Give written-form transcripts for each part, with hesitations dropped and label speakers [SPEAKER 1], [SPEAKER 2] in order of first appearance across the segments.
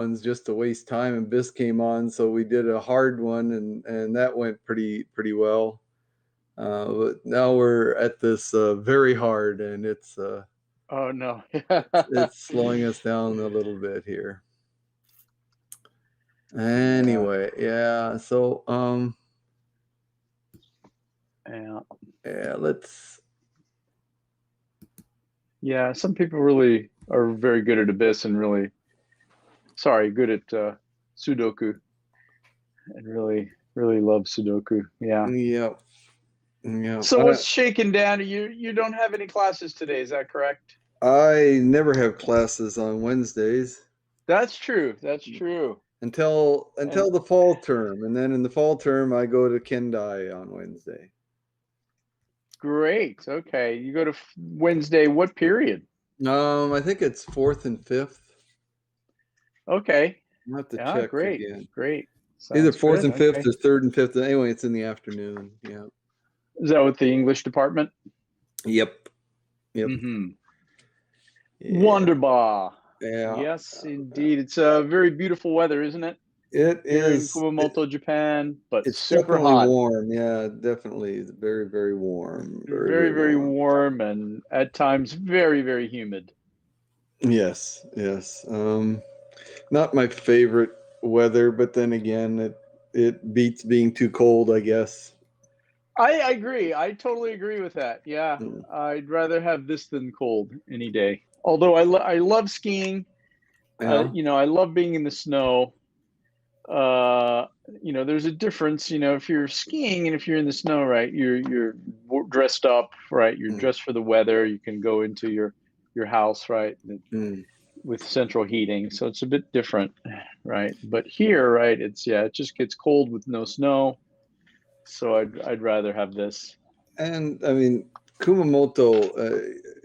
[SPEAKER 1] ones just to waste time, and Biss came on, so we did a hard one, and that went pretty well. But now we're at this very hard, and
[SPEAKER 2] Oh no.
[SPEAKER 1] it's slowing us down a little bit here.
[SPEAKER 2] Yeah.
[SPEAKER 1] Anyway, yeah. So
[SPEAKER 2] Yeah.
[SPEAKER 1] yeah, let's.
[SPEAKER 2] Yeah. Some people really are very good at Abyss and good at Sudoku and really love Sudoku. Yeah.
[SPEAKER 1] Yep. Yep.
[SPEAKER 2] So what's shaking down? You don't have any classes today, is that correct?
[SPEAKER 1] I never have classes on Wednesdays
[SPEAKER 2] That's true. That's true.
[SPEAKER 1] until
[SPEAKER 2] And
[SPEAKER 1] the fall term, and then in the fall term I go to Kendai on Wednesday.
[SPEAKER 2] great. Okay. You go to Wednesday, what period?
[SPEAKER 1] I think it's fourth and fifth.
[SPEAKER 2] Okay.
[SPEAKER 1] I'll have to
[SPEAKER 2] Yeah,
[SPEAKER 1] check
[SPEAKER 2] great.
[SPEAKER 1] again.
[SPEAKER 2] Great.
[SPEAKER 1] Either
[SPEAKER 2] Sounds
[SPEAKER 1] fourth
[SPEAKER 2] good.
[SPEAKER 1] and fifth
[SPEAKER 2] Okay.
[SPEAKER 1] or third and fifth. Anyway, it's in the afternoon. Yeah.
[SPEAKER 2] Is that with the English department?
[SPEAKER 1] Yep. Yep.
[SPEAKER 2] Mm-hmm.
[SPEAKER 1] Yeah.
[SPEAKER 2] Wonderbar.
[SPEAKER 1] Yeah.
[SPEAKER 2] Yes, indeed. It's a very beautiful weather, isn't it?
[SPEAKER 1] It
[SPEAKER 2] Here in
[SPEAKER 1] is.
[SPEAKER 2] Kumamoto, Japan, but
[SPEAKER 1] It's
[SPEAKER 2] super
[SPEAKER 1] definitely
[SPEAKER 2] hot.
[SPEAKER 1] warm. Yeah, definitely. It's very warm.
[SPEAKER 2] Very, very
[SPEAKER 1] Warm.
[SPEAKER 2] warm and at times very humid.
[SPEAKER 1] Yes. Yes. Not my favorite weather, but then again, it beats being too cold, I guess.
[SPEAKER 2] I agree. I totally agree with that. Yeah,
[SPEAKER 1] Mm.
[SPEAKER 2] I'd rather have this than cold any day. Although I love skiing.
[SPEAKER 1] Yeah.
[SPEAKER 2] I love being in the snow. There's a difference. If you're skiing and if you're in the snow, right? You're dressed up, right? You're
[SPEAKER 1] Mm.
[SPEAKER 2] dressed for the weather. You can go into your house, right?
[SPEAKER 1] Mm.
[SPEAKER 2] With central heating, so it's a bit different, right? But here, right, it just gets cold with no snow. So I'd rather have this.
[SPEAKER 1] And I mean, Kumamoto,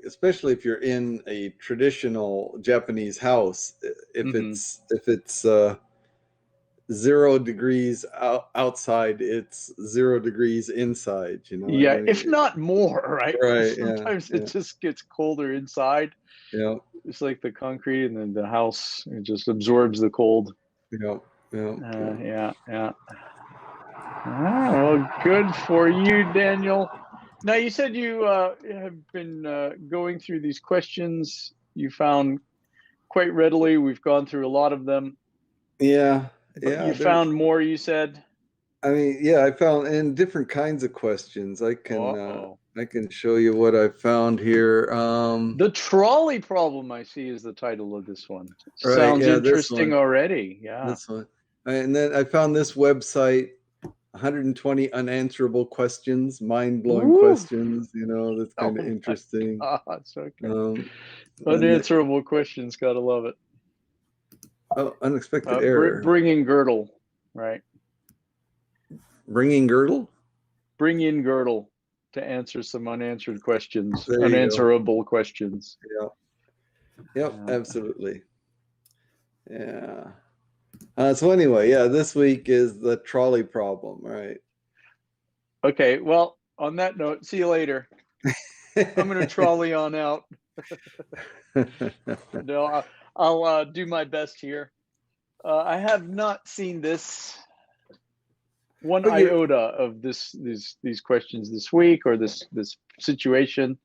[SPEAKER 1] especially if you're in a traditional Japanese house,
[SPEAKER 2] Mm-hmm.
[SPEAKER 1] if it's 0 degrees outside, it's 0 degrees inside. You know, I
[SPEAKER 2] Yeah, if
[SPEAKER 1] mean,
[SPEAKER 2] not more, right?
[SPEAKER 1] right? Yeah,
[SPEAKER 2] Sometimes it
[SPEAKER 1] yeah,
[SPEAKER 2] just gets colder inside.
[SPEAKER 1] yeah,
[SPEAKER 2] It's like the concrete, and then the house it just absorbs the cold.
[SPEAKER 1] yeah, yeah, yeah.
[SPEAKER 2] Yeah. Well, good for you, Daniel. Now, you said you have been going through these questions. You found quite readily. We've gone through a lot of them,
[SPEAKER 1] Yeah,
[SPEAKER 2] but
[SPEAKER 1] yeah.
[SPEAKER 2] you found more. You said.
[SPEAKER 1] I mean, yeah, I found in different kinds of questions.
[SPEAKER 2] Uh-oh.
[SPEAKER 1] I can show you what I found here.
[SPEAKER 2] The trolley problem, I see, is the title of this one.
[SPEAKER 1] Right,
[SPEAKER 2] Sounds
[SPEAKER 1] yeah, this
[SPEAKER 2] interesting
[SPEAKER 1] one,
[SPEAKER 2] already. Yeah.
[SPEAKER 1] and then I found this website, 120 unanswerable questions, mind-blowing
[SPEAKER 2] Woo!
[SPEAKER 1] questions. You know, that's kind of
[SPEAKER 2] Oh my
[SPEAKER 1] interesting.
[SPEAKER 2] gosh. Okay.
[SPEAKER 1] Um, and the,
[SPEAKER 2] Unanswerable questions. Gotta love it.
[SPEAKER 1] oh, unexpected error.
[SPEAKER 2] Bring in Girdle, right?
[SPEAKER 1] Ringing girdle.
[SPEAKER 2] Bring in Girdle to answer some unanswered questions,
[SPEAKER 1] There you go.
[SPEAKER 2] unanswerable questions.
[SPEAKER 1] Yeah. Yep. Absolutely. Yeah. So anyway, yeah, this week is the trolley problem, right?
[SPEAKER 2] Okay. Well, on that note, see you later. I'm gonna trolley on out. No, I'll do my best here. I have not seen this one
[SPEAKER 1] But you're,
[SPEAKER 2] iota of these questions this week or this situation.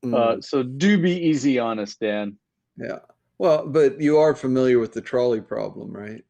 [SPEAKER 2] So do be easy on us, Dan.
[SPEAKER 1] yeah. Well, but you are familiar with the trolley problem, right?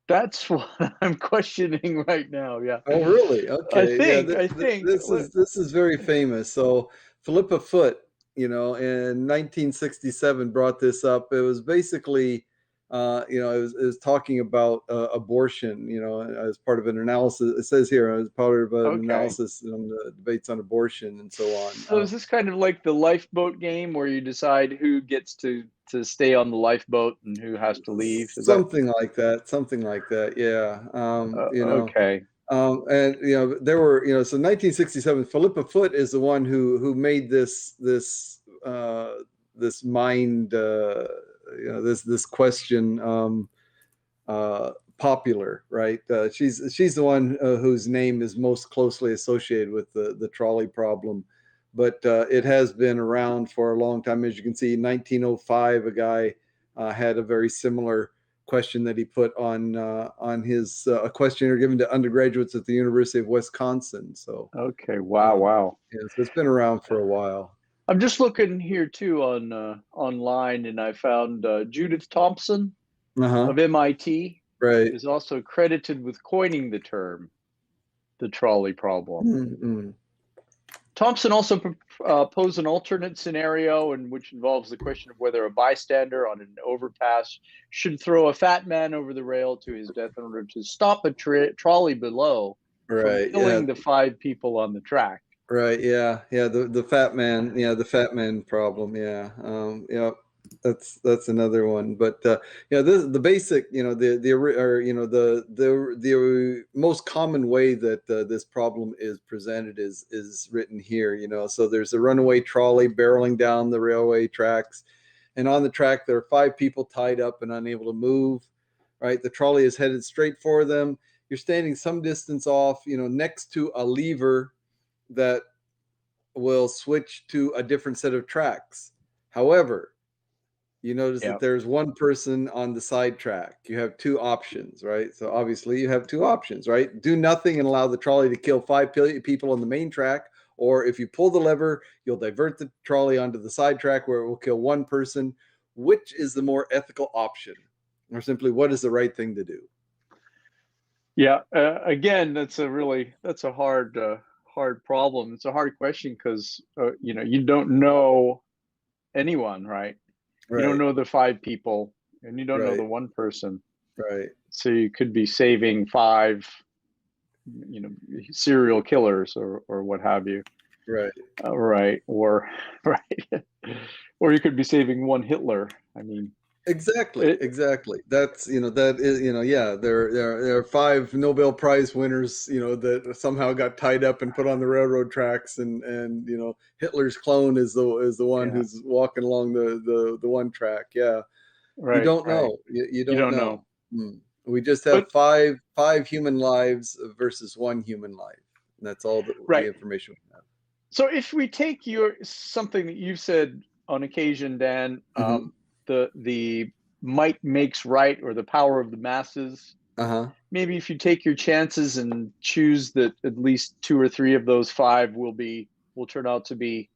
[SPEAKER 2] That's what I'm questioning right now. Yeah.
[SPEAKER 1] Oh, really?
[SPEAKER 2] I
[SPEAKER 1] Okay. Yeah.
[SPEAKER 2] think. I think.
[SPEAKER 1] This is very famous. So Philippa Foot, you know, in 1967 brought this up. It was basically, it was talking about abortion, you know, as part of an analysis. It says here as part of an
[SPEAKER 2] Okay.
[SPEAKER 1] analysis on the debates on abortion and so on.
[SPEAKER 2] So is this kind of like the lifeboat game where you decide who gets to stay on the lifeboat and who has to leave? Is that
[SPEAKER 1] Something like that. Something like that. Yeah.
[SPEAKER 2] okay?
[SPEAKER 1] And there were, so 1967, Philippa Foot is the one who made this mind, this question popular, right? She's the one whose name is most closely associated with the trolley problem, but it has been around for a long time. As you can see, 1905, a guy had a very similar question that he put on his a questionnaire given to undergraduates at the University of Wisconsin. So,
[SPEAKER 2] Okay. Wow. Wow.
[SPEAKER 1] yeah, so it's been around for a while.
[SPEAKER 2] I'm just looking here too on online, and I found Judith Thompson
[SPEAKER 1] Uh-huh.
[SPEAKER 2] of MIT
[SPEAKER 1] Right.
[SPEAKER 2] is also credited with coining the term, the trolley problem.
[SPEAKER 1] Mm-hmm.
[SPEAKER 2] Thompson also posed an alternate scenario, in which involves the question of whether a bystander on an overpass should throw a fat man over the rail to his death in order to stop a trolley below from
[SPEAKER 1] Right. Yeah.
[SPEAKER 2] killing the 5 people on the track.
[SPEAKER 1] Right. Yeah. Yeah. The fat man. Yeah. The fat man problem. Yeah. Yeah. That's another one. But yeah, the basic, or the most common way that this problem is presented is written here. So there's a runaway trolley barreling down the railway tracks, and on the track there are 5 people tied up and unable to move. Right. The trolley is headed straight for them. You're standing some distance off, next to a lever that will switch to a different set of tracks. However, you notice
[SPEAKER 2] Yeah.
[SPEAKER 1] that there's one person on the side track. You have 2 options, right? So obviously you have 2 options, right? Do nothing and allow the trolley to kill 5 people on the main track, or if you pull the lever, you'll divert the trolley onto the side track where it will kill 1 person. Which is the more ethical option? Or simply, what is the right thing to do?
[SPEAKER 2] Yeah. Again, that's a hard problem. It's a hard question because you don't know anyone, right? You don't
[SPEAKER 1] Right,
[SPEAKER 2] know the 5 people, and you don't know the
[SPEAKER 1] right,
[SPEAKER 2] 1 person.
[SPEAKER 1] right,
[SPEAKER 2] So you could be saving 5, serial killers or what have you.
[SPEAKER 1] right.
[SPEAKER 2] Right. Or right. Or you could be saving 1 Hitler. I mean,
[SPEAKER 1] Exactly,
[SPEAKER 2] it,
[SPEAKER 1] exactly. That is, yeah, there are 5 Nobel Prize winners, that somehow got tied up and put on the railroad tracks, and Hitler's clone is the one
[SPEAKER 2] yeah.
[SPEAKER 1] who's walking along the one track. Yeah, you
[SPEAKER 2] Right.
[SPEAKER 1] don't
[SPEAKER 2] Right.
[SPEAKER 1] know. You
[SPEAKER 2] You
[SPEAKER 1] don't
[SPEAKER 2] don't
[SPEAKER 1] know.
[SPEAKER 2] know.
[SPEAKER 1] We just have
[SPEAKER 2] But
[SPEAKER 1] five human lives versus 1 human life. And that's all the
[SPEAKER 2] right.
[SPEAKER 1] information we have.
[SPEAKER 2] So if we take something that you've said on occasion, Dan,
[SPEAKER 1] Hmm.
[SPEAKER 2] the might makes right, or the power of the masses.
[SPEAKER 1] Uh-huh.
[SPEAKER 2] Maybe if you take your chances and choose that at least 2 or 3 of those 5 will turn out to be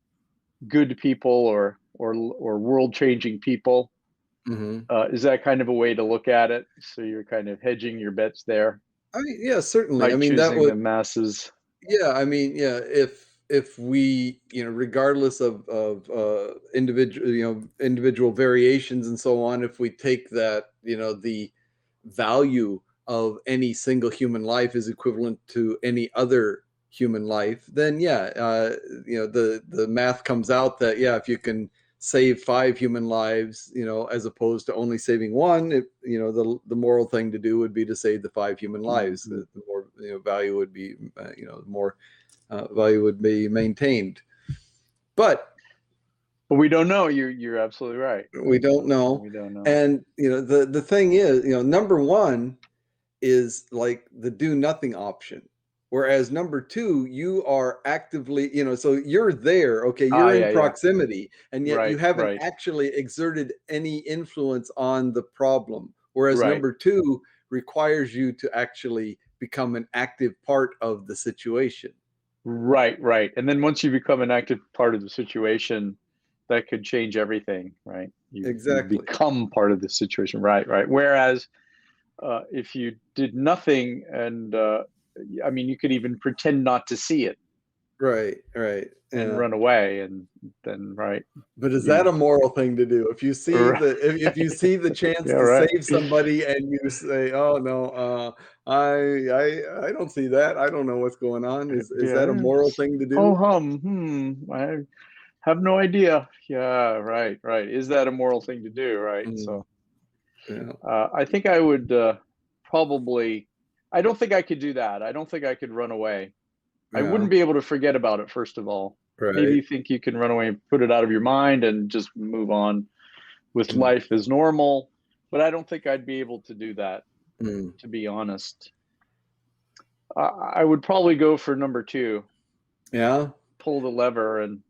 [SPEAKER 2] good people, or world changing people.
[SPEAKER 1] Hmm.
[SPEAKER 2] Is that kind of a way to look at it? So you're kind of hedging your bets there
[SPEAKER 1] I mean, yeah, certainly.
[SPEAKER 2] by
[SPEAKER 1] I mean, that
[SPEAKER 2] choosing
[SPEAKER 1] would.
[SPEAKER 2] the masses.
[SPEAKER 1] Yeah, I mean, yeah, if we, regardless of individual variations and so on, if we take that, the value of any single human life is equivalent to any other human life, then yeah, the math comes out that yeah, if you can save 5 human lives, as opposed to only saving 1, the moral thing to do would be to save the 5 human lives.
[SPEAKER 2] Mhm.
[SPEAKER 1] The more value would be, the more value would be maintained. But
[SPEAKER 2] But we don't know. You're absolutely right.
[SPEAKER 1] we don't know.
[SPEAKER 2] We don't know.
[SPEAKER 1] And the thing is, number 1 is like the do nothing option. Whereas number 2, you are actively, so you're there, okay,
[SPEAKER 2] Ah,
[SPEAKER 1] you're in
[SPEAKER 2] yeah, yeah.
[SPEAKER 1] proximity, and yet you
[SPEAKER 2] Right,
[SPEAKER 1] haven't
[SPEAKER 2] right,
[SPEAKER 1] actually exerted any influence on the problem. Whereas
[SPEAKER 2] right,
[SPEAKER 1] number 2 requires you to actually become an active part of the situation.
[SPEAKER 2] right, right. And then once you become an active part of the situation, that could change everything, right? You've
[SPEAKER 1] Exactly.
[SPEAKER 2] become part of the situation, right, right. Whereas if you did nothing, and I mean, you could even pretend not to see it
[SPEAKER 1] Right, right.
[SPEAKER 2] and
[SPEAKER 1] Yeah.
[SPEAKER 2] run away, and then right,
[SPEAKER 1] But is that
[SPEAKER 2] you
[SPEAKER 1] a moral thing to do? If you see
[SPEAKER 2] right.
[SPEAKER 1] if you see the chance
[SPEAKER 2] Yeah,
[SPEAKER 1] to
[SPEAKER 2] right.
[SPEAKER 1] save somebody and you say, "Oh no, I don't see that. I don't know what's going on." Is that a
[SPEAKER 2] Yeah.
[SPEAKER 1] moral thing to
[SPEAKER 2] Oh,
[SPEAKER 1] do?
[SPEAKER 2] I have no idea. Yeah, right, right. Is that a moral thing to do? Right.
[SPEAKER 1] Mm,
[SPEAKER 2] So
[SPEAKER 1] yeah,
[SPEAKER 2] I think I would probably. I don't think I could do that. I don't think I could run away. I
[SPEAKER 1] yeah,
[SPEAKER 2] wouldn't be able to forget about it, first of all. Maybe
[SPEAKER 1] right.
[SPEAKER 2] you think you can run away and put it out of your mind and just move on with
[SPEAKER 1] Mm,
[SPEAKER 2] life as normal, but I don't think I'd be able to do that,
[SPEAKER 1] mm.
[SPEAKER 2] to be honest. I would probably go for number 2,
[SPEAKER 1] Yeah.
[SPEAKER 2] pull the lever, and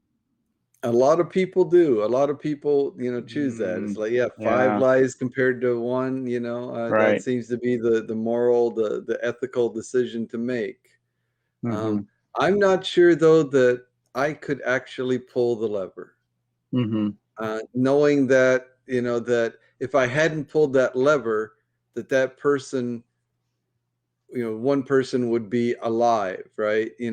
[SPEAKER 1] A lot of people do. A lot of people, choose that. It's
[SPEAKER 2] Mm,
[SPEAKER 1] like, yeah, five
[SPEAKER 2] yeah,
[SPEAKER 1] lies compared to one, that
[SPEAKER 2] right.
[SPEAKER 1] seems to be the moral, the ethical decision to make.
[SPEAKER 2] Hmm.
[SPEAKER 1] Um, I'm not sure though that I could actually pull the lever.
[SPEAKER 2] Hmm.
[SPEAKER 1] Knowing that, that if I hadn't pulled that lever, that person, one person would be alive, right? It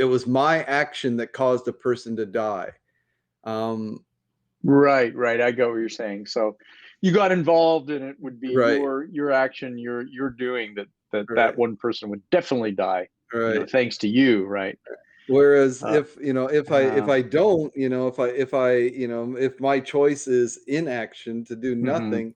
[SPEAKER 1] was my action that caused a person to die. Um,
[SPEAKER 2] Right, right. I get what you're saying. So you got involved, and it would be
[SPEAKER 1] right,
[SPEAKER 2] your action, you're doing that
[SPEAKER 1] right,
[SPEAKER 2] one person would definitely die,
[SPEAKER 1] right.
[SPEAKER 2] thanks to you, right?
[SPEAKER 1] Whereas
[SPEAKER 2] Uh,
[SPEAKER 1] if I don't, if my choice is inaction to do
[SPEAKER 2] hmm.
[SPEAKER 1] nothing,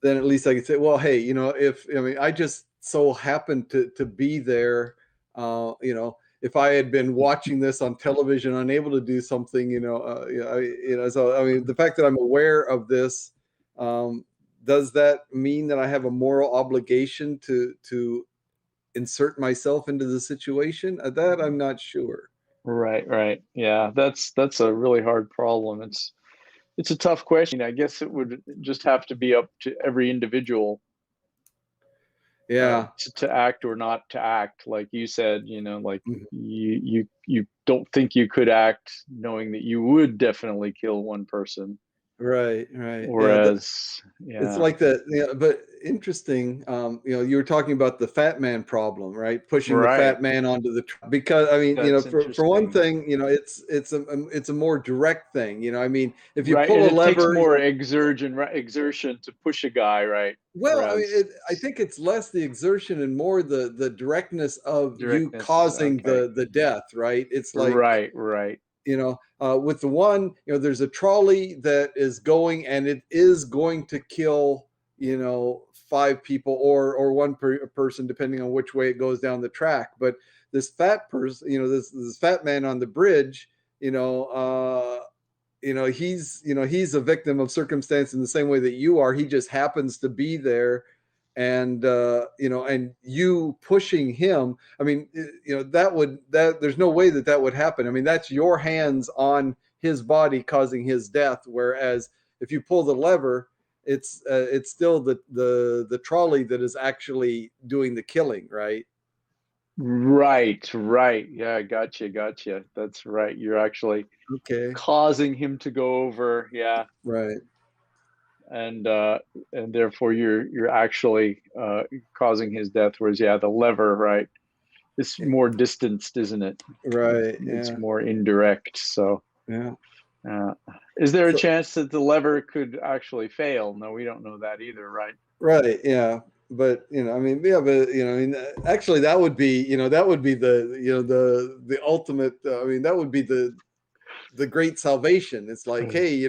[SPEAKER 1] then at least I could say, well, hey, if I mean, I just so happened to be there, if I had been watching this on television, unable to do something, so I mean, the fact that I'm aware of this, um, does that mean that I have a moral obligation to insert myself into the situation? That I'm not sure.
[SPEAKER 2] Right, right. Yeah, that's a really hard problem. It's a tough question. I guess it would just have to be up to every individual,
[SPEAKER 1] Yeah.
[SPEAKER 2] to act or not to act. Like you said, like
[SPEAKER 1] Mhm.
[SPEAKER 2] you don't think you could act knowing that you would definitely kill one person.
[SPEAKER 1] Right, right. Yeah,
[SPEAKER 2] Whereas,
[SPEAKER 1] it's
[SPEAKER 2] yeah,
[SPEAKER 1] like that, but interesting. You were talking about the fat man problem, right? Pushing the
[SPEAKER 2] right.
[SPEAKER 1] fat man onto the because I mean,
[SPEAKER 2] That's
[SPEAKER 1] for one
[SPEAKER 2] interesting.
[SPEAKER 1] thing, it's a more direct thing. I mean, if you
[SPEAKER 2] Right, and
[SPEAKER 1] pull a
[SPEAKER 2] it takes
[SPEAKER 1] lever,
[SPEAKER 2] more exertion to push a guy, right?
[SPEAKER 1] well, I mean,
[SPEAKER 2] Whereas
[SPEAKER 1] I think it's less the exertion and more the directness of you
[SPEAKER 2] directness,
[SPEAKER 1] causing
[SPEAKER 2] okay.
[SPEAKER 1] the death, right? It's like,
[SPEAKER 2] Right, right.
[SPEAKER 1] with the one, there's a trolley that is going and it is going to kill, five people or one person, depending on which way it goes down the track. But this fat person, this fat man on the bridge, he's a victim of circumstance in the same way that you are. He just happens to be there, and you pushing him. I mean, that there's no way that would happen. I mean, that's your hands on his body causing his death. Whereas if you pull the lever, it's still the trolley that is actually doing the killing, right?
[SPEAKER 2] Right, right. Yeah, gotcha, gotcha. That's right. You're actually
[SPEAKER 1] Okay,
[SPEAKER 2] causing him to go over, yeah,
[SPEAKER 1] right,
[SPEAKER 2] and and therefore you're actually causing his death. Whereas, yeah, the lever, right, it's more distanced, isn't it?
[SPEAKER 1] right,
[SPEAKER 2] It's
[SPEAKER 1] yeah,
[SPEAKER 2] more indirect. So,
[SPEAKER 1] yeah.
[SPEAKER 2] uh, is there a
[SPEAKER 1] So
[SPEAKER 2] chance that the lever could actually fail? No, we don't know that either, right?
[SPEAKER 1] right, yeah. But I mean, yeah, but I mean, actually, that would be the ultimate. I mean, that would be the great salvation. It's like, hey,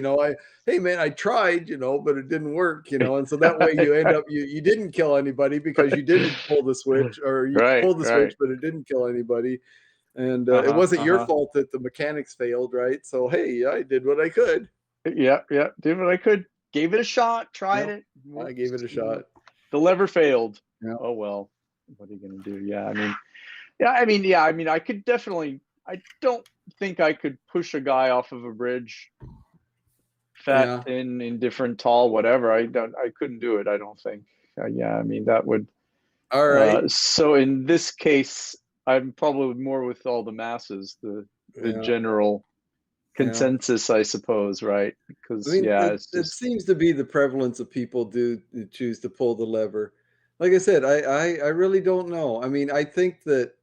[SPEAKER 1] hey man, I tried, but it didn't work, and so that way you end up you didn't kill anybody because you didn't pull the switch, or you
[SPEAKER 2] Right,
[SPEAKER 1] pulled the switch
[SPEAKER 2] right.
[SPEAKER 1] but it didn't kill anybody, and it
[SPEAKER 2] Uh-huh,
[SPEAKER 1] wasn't your
[SPEAKER 2] uh-huh.
[SPEAKER 1] fault that the mechanics failed, right? So hey, I did what I could.
[SPEAKER 2] Yeah, yeah. Did what I could. Gave it a shot. Tried
[SPEAKER 1] Yeah,
[SPEAKER 2] it.
[SPEAKER 1] I gave
[SPEAKER 2] Whoops.
[SPEAKER 1] it a shot.
[SPEAKER 2] The lever failed.
[SPEAKER 1] Yeah,
[SPEAKER 2] Oh well. What are you gonna do? Yeah, I mean, yeah, I mean, yeah, I mean, I could definitely. I don't think I could push a guy off of a bridge, fat,
[SPEAKER 1] yeah.
[SPEAKER 2] thin, indifferent, tall, whatever. I don't. I couldn't do it. I don't think. Yeah, I mean, that would.
[SPEAKER 1] All right.
[SPEAKER 2] So in this case, I'm probably more with all the masses, the
[SPEAKER 1] Yeah,
[SPEAKER 2] general
[SPEAKER 1] yeah.
[SPEAKER 2] consensus, I suppose, right?
[SPEAKER 1] I
[SPEAKER 2] Because
[SPEAKER 1] mean,
[SPEAKER 2] yeah,
[SPEAKER 1] it,
[SPEAKER 2] it's
[SPEAKER 1] it
[SPEAKER 2] just
[SPEAKER 1] seems to be the prevalence of people do choose to pull the lever. Like I said, I really don't know. I mean, I think that,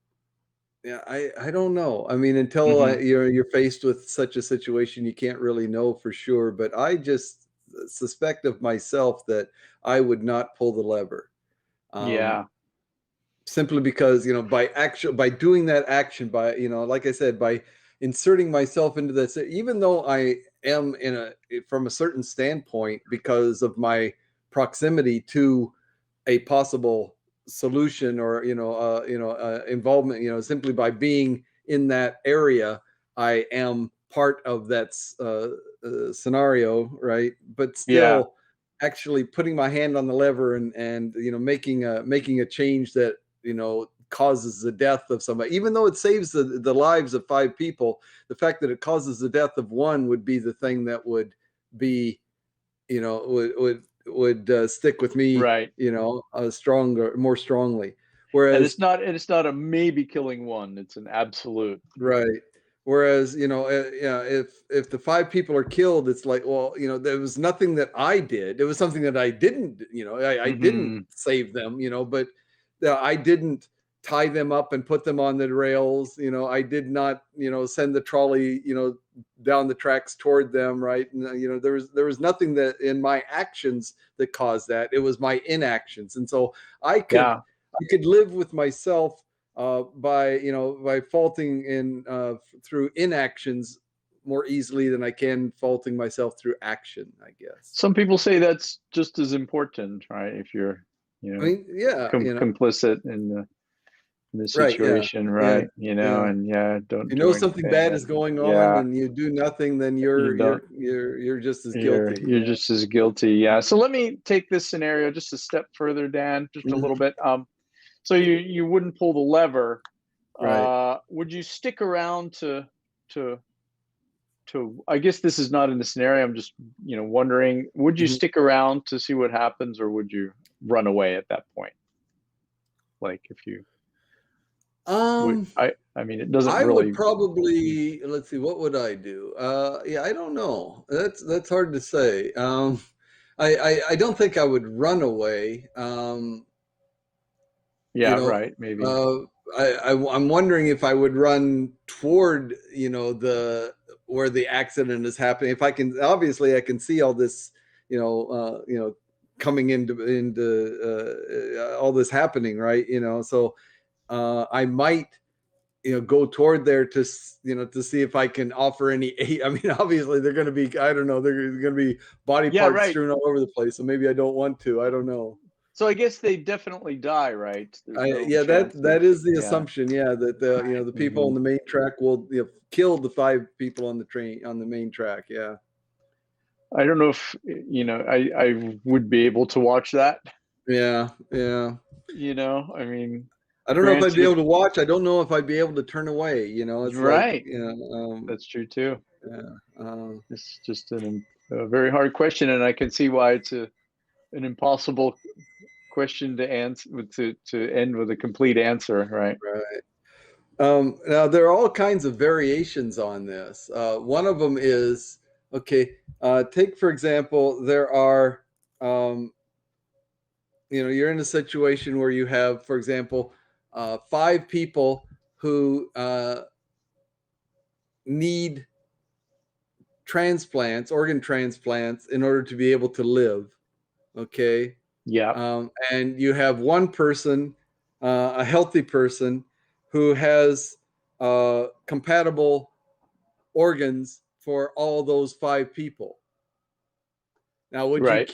[SPEAKER 1] yeah, I don't know. I mean, until
[SPEAKER 2] hmm.
[SPEAKER 1] you're faced with such a situation, you can't really know for sure. But I just suspect of myself that I would not pull the lever. Um,
[SPEAKER 2] Yeah,
[SPEAKER 1] Simply because by doing that action, by like I said, by inserting myself into this, even though I am from a certain standpoint, because of my proximity to a possible solution, or involvement, simply by being in that area, I am part of that scenario, right? But
[SPEAKER 2] yeah,
[SPEAKER 1] still actually putting my hand on the lever and making a change that causes the death of somebody, even though it saves the lives of 5 people. The fact that it causes the death of one would be the thing that would be, would stick with me,
[SPEAKER 2] Right.
[SPEAKER 1] more strongly.
[SPEAKER 2] And
[SPEAKER 1] Whereas
[SPEAKER 2] it's not a maybe killing one; it's an absolute.
[SPEAKER 1] right. Whereas, if the 5 people are killed, it's like, well, there was nothing that I did. It was something that I didn't, I didn't save them, but I didn't tie them up and put them on the rails. I did not, send the trolley, down the tracks toward them. Right. And, there was nothing that in my actions that caused that. It was my inactions. And so I could live with myself by faulting in through inactions more easily than I can faulting myself through action, I guess.
[SPEAKER 2] Some people say that's just as important, right? If you're, complicit in the situation, right? And don't do
[SPEAKER 1] something
[SPEAKER 2] anything,
[SPEAKER 1] bad is going on, and you do nothing, then you're just as guilty.
[SPEAKER 2] You're just as guilty. Yeah. So let me take this scenario just a step further, Dan, just a little bit. So you wouldn't pull the lever.
[SPEAKER 1] Right.
[SPEAKER 2] Would you stick around to I guess this is not in the scenario. I'm just, wondering, would you stick around to see what happens, or would you run away at that point? Like if you I mean, it doesn't
[SPEAKER 1] I
[SPEAKER 2] really.
[SPEAKER 1] would probably, let's see, what would I do? I don't know. That's hard to say. I don't think I would run away.
[SPEAKER 2] Right. Maybe.
[SPEAKER 1] I'm wondering if I would run toward, where the accident is happening. If I can, obviously I can see all this, coming into all this happening. Right. So I might, go toward there to see if I can offer any aid. I mean, obviously they're going to be, I don't know, they're going to be body parts strewn all over the place. So maybe I don't want to, I don't know.
[SPEAKER 2] So I guess they definitely die, right?
[SPEAKER 1] That is the assumption. Yeah, that the people on the main track will kill the 5 people on the train on the main track. Yeah.
[SPEAKER 2] I don't know if I would be able to watch that.
[SPEAKER 1] Yeah.
[SPEAKER 2] I mean,
[SPEAKER 1] I don't know if I'd be able to watch. I don't know if I'd be able to turn away. It's
[SPEAKER 2] right.
[SPEAKER 1] Like,
[SPEAKER 2] that's true too.
[SPEAKER 1] Yeah.
[SPEAKER 2] It's just a very hard question, and I can see why it's an impossible question to answer to end with a complete answer. Right.
[SPEAKER 1] Now there are all kinds of variations on this. One of them is, take for example, there are, you're in a situation where you have, for example, 5 people who need organ transplants in order to be able to live. Okay.
[SPEAKER 2] Yeah.
[SPEAKER 1] And you have one person, a healthy person, who has compatible organs for all those 5 people. Now, would you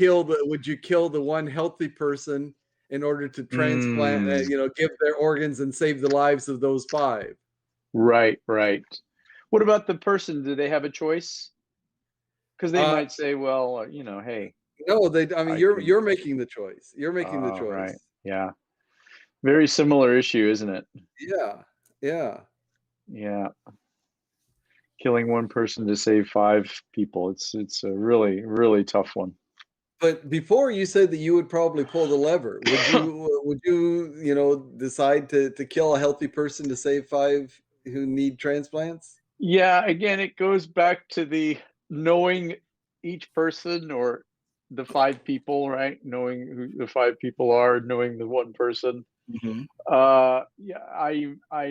[SPEAKER 1] kill the one healthy person in order to transplant, give their organs and save the lives of those 5?
[SPEAKER 2] Right. What about the person? Do they have a choice? Because they might say, well, hey.
[SPEAKER 1] No, you're making the choice. You're making the choice.
[SPEAKER 2] Right. Yeah. Very similar issue, isn't it?
[SPEAKER 1] Yeah.
[SPEAKER 2] Killing one person to save 5 people. It's a really, really tough one.
[SPEAKER 1] But before you said that you would probably pull the lever. Would you decide to kill a healthy person to save 5 who need transplants?
[SPEAKER 2] Yeah, again, it goes back to the knowing each person or the 5 people, right? Knowing who the 5 people are, knowing the one person. I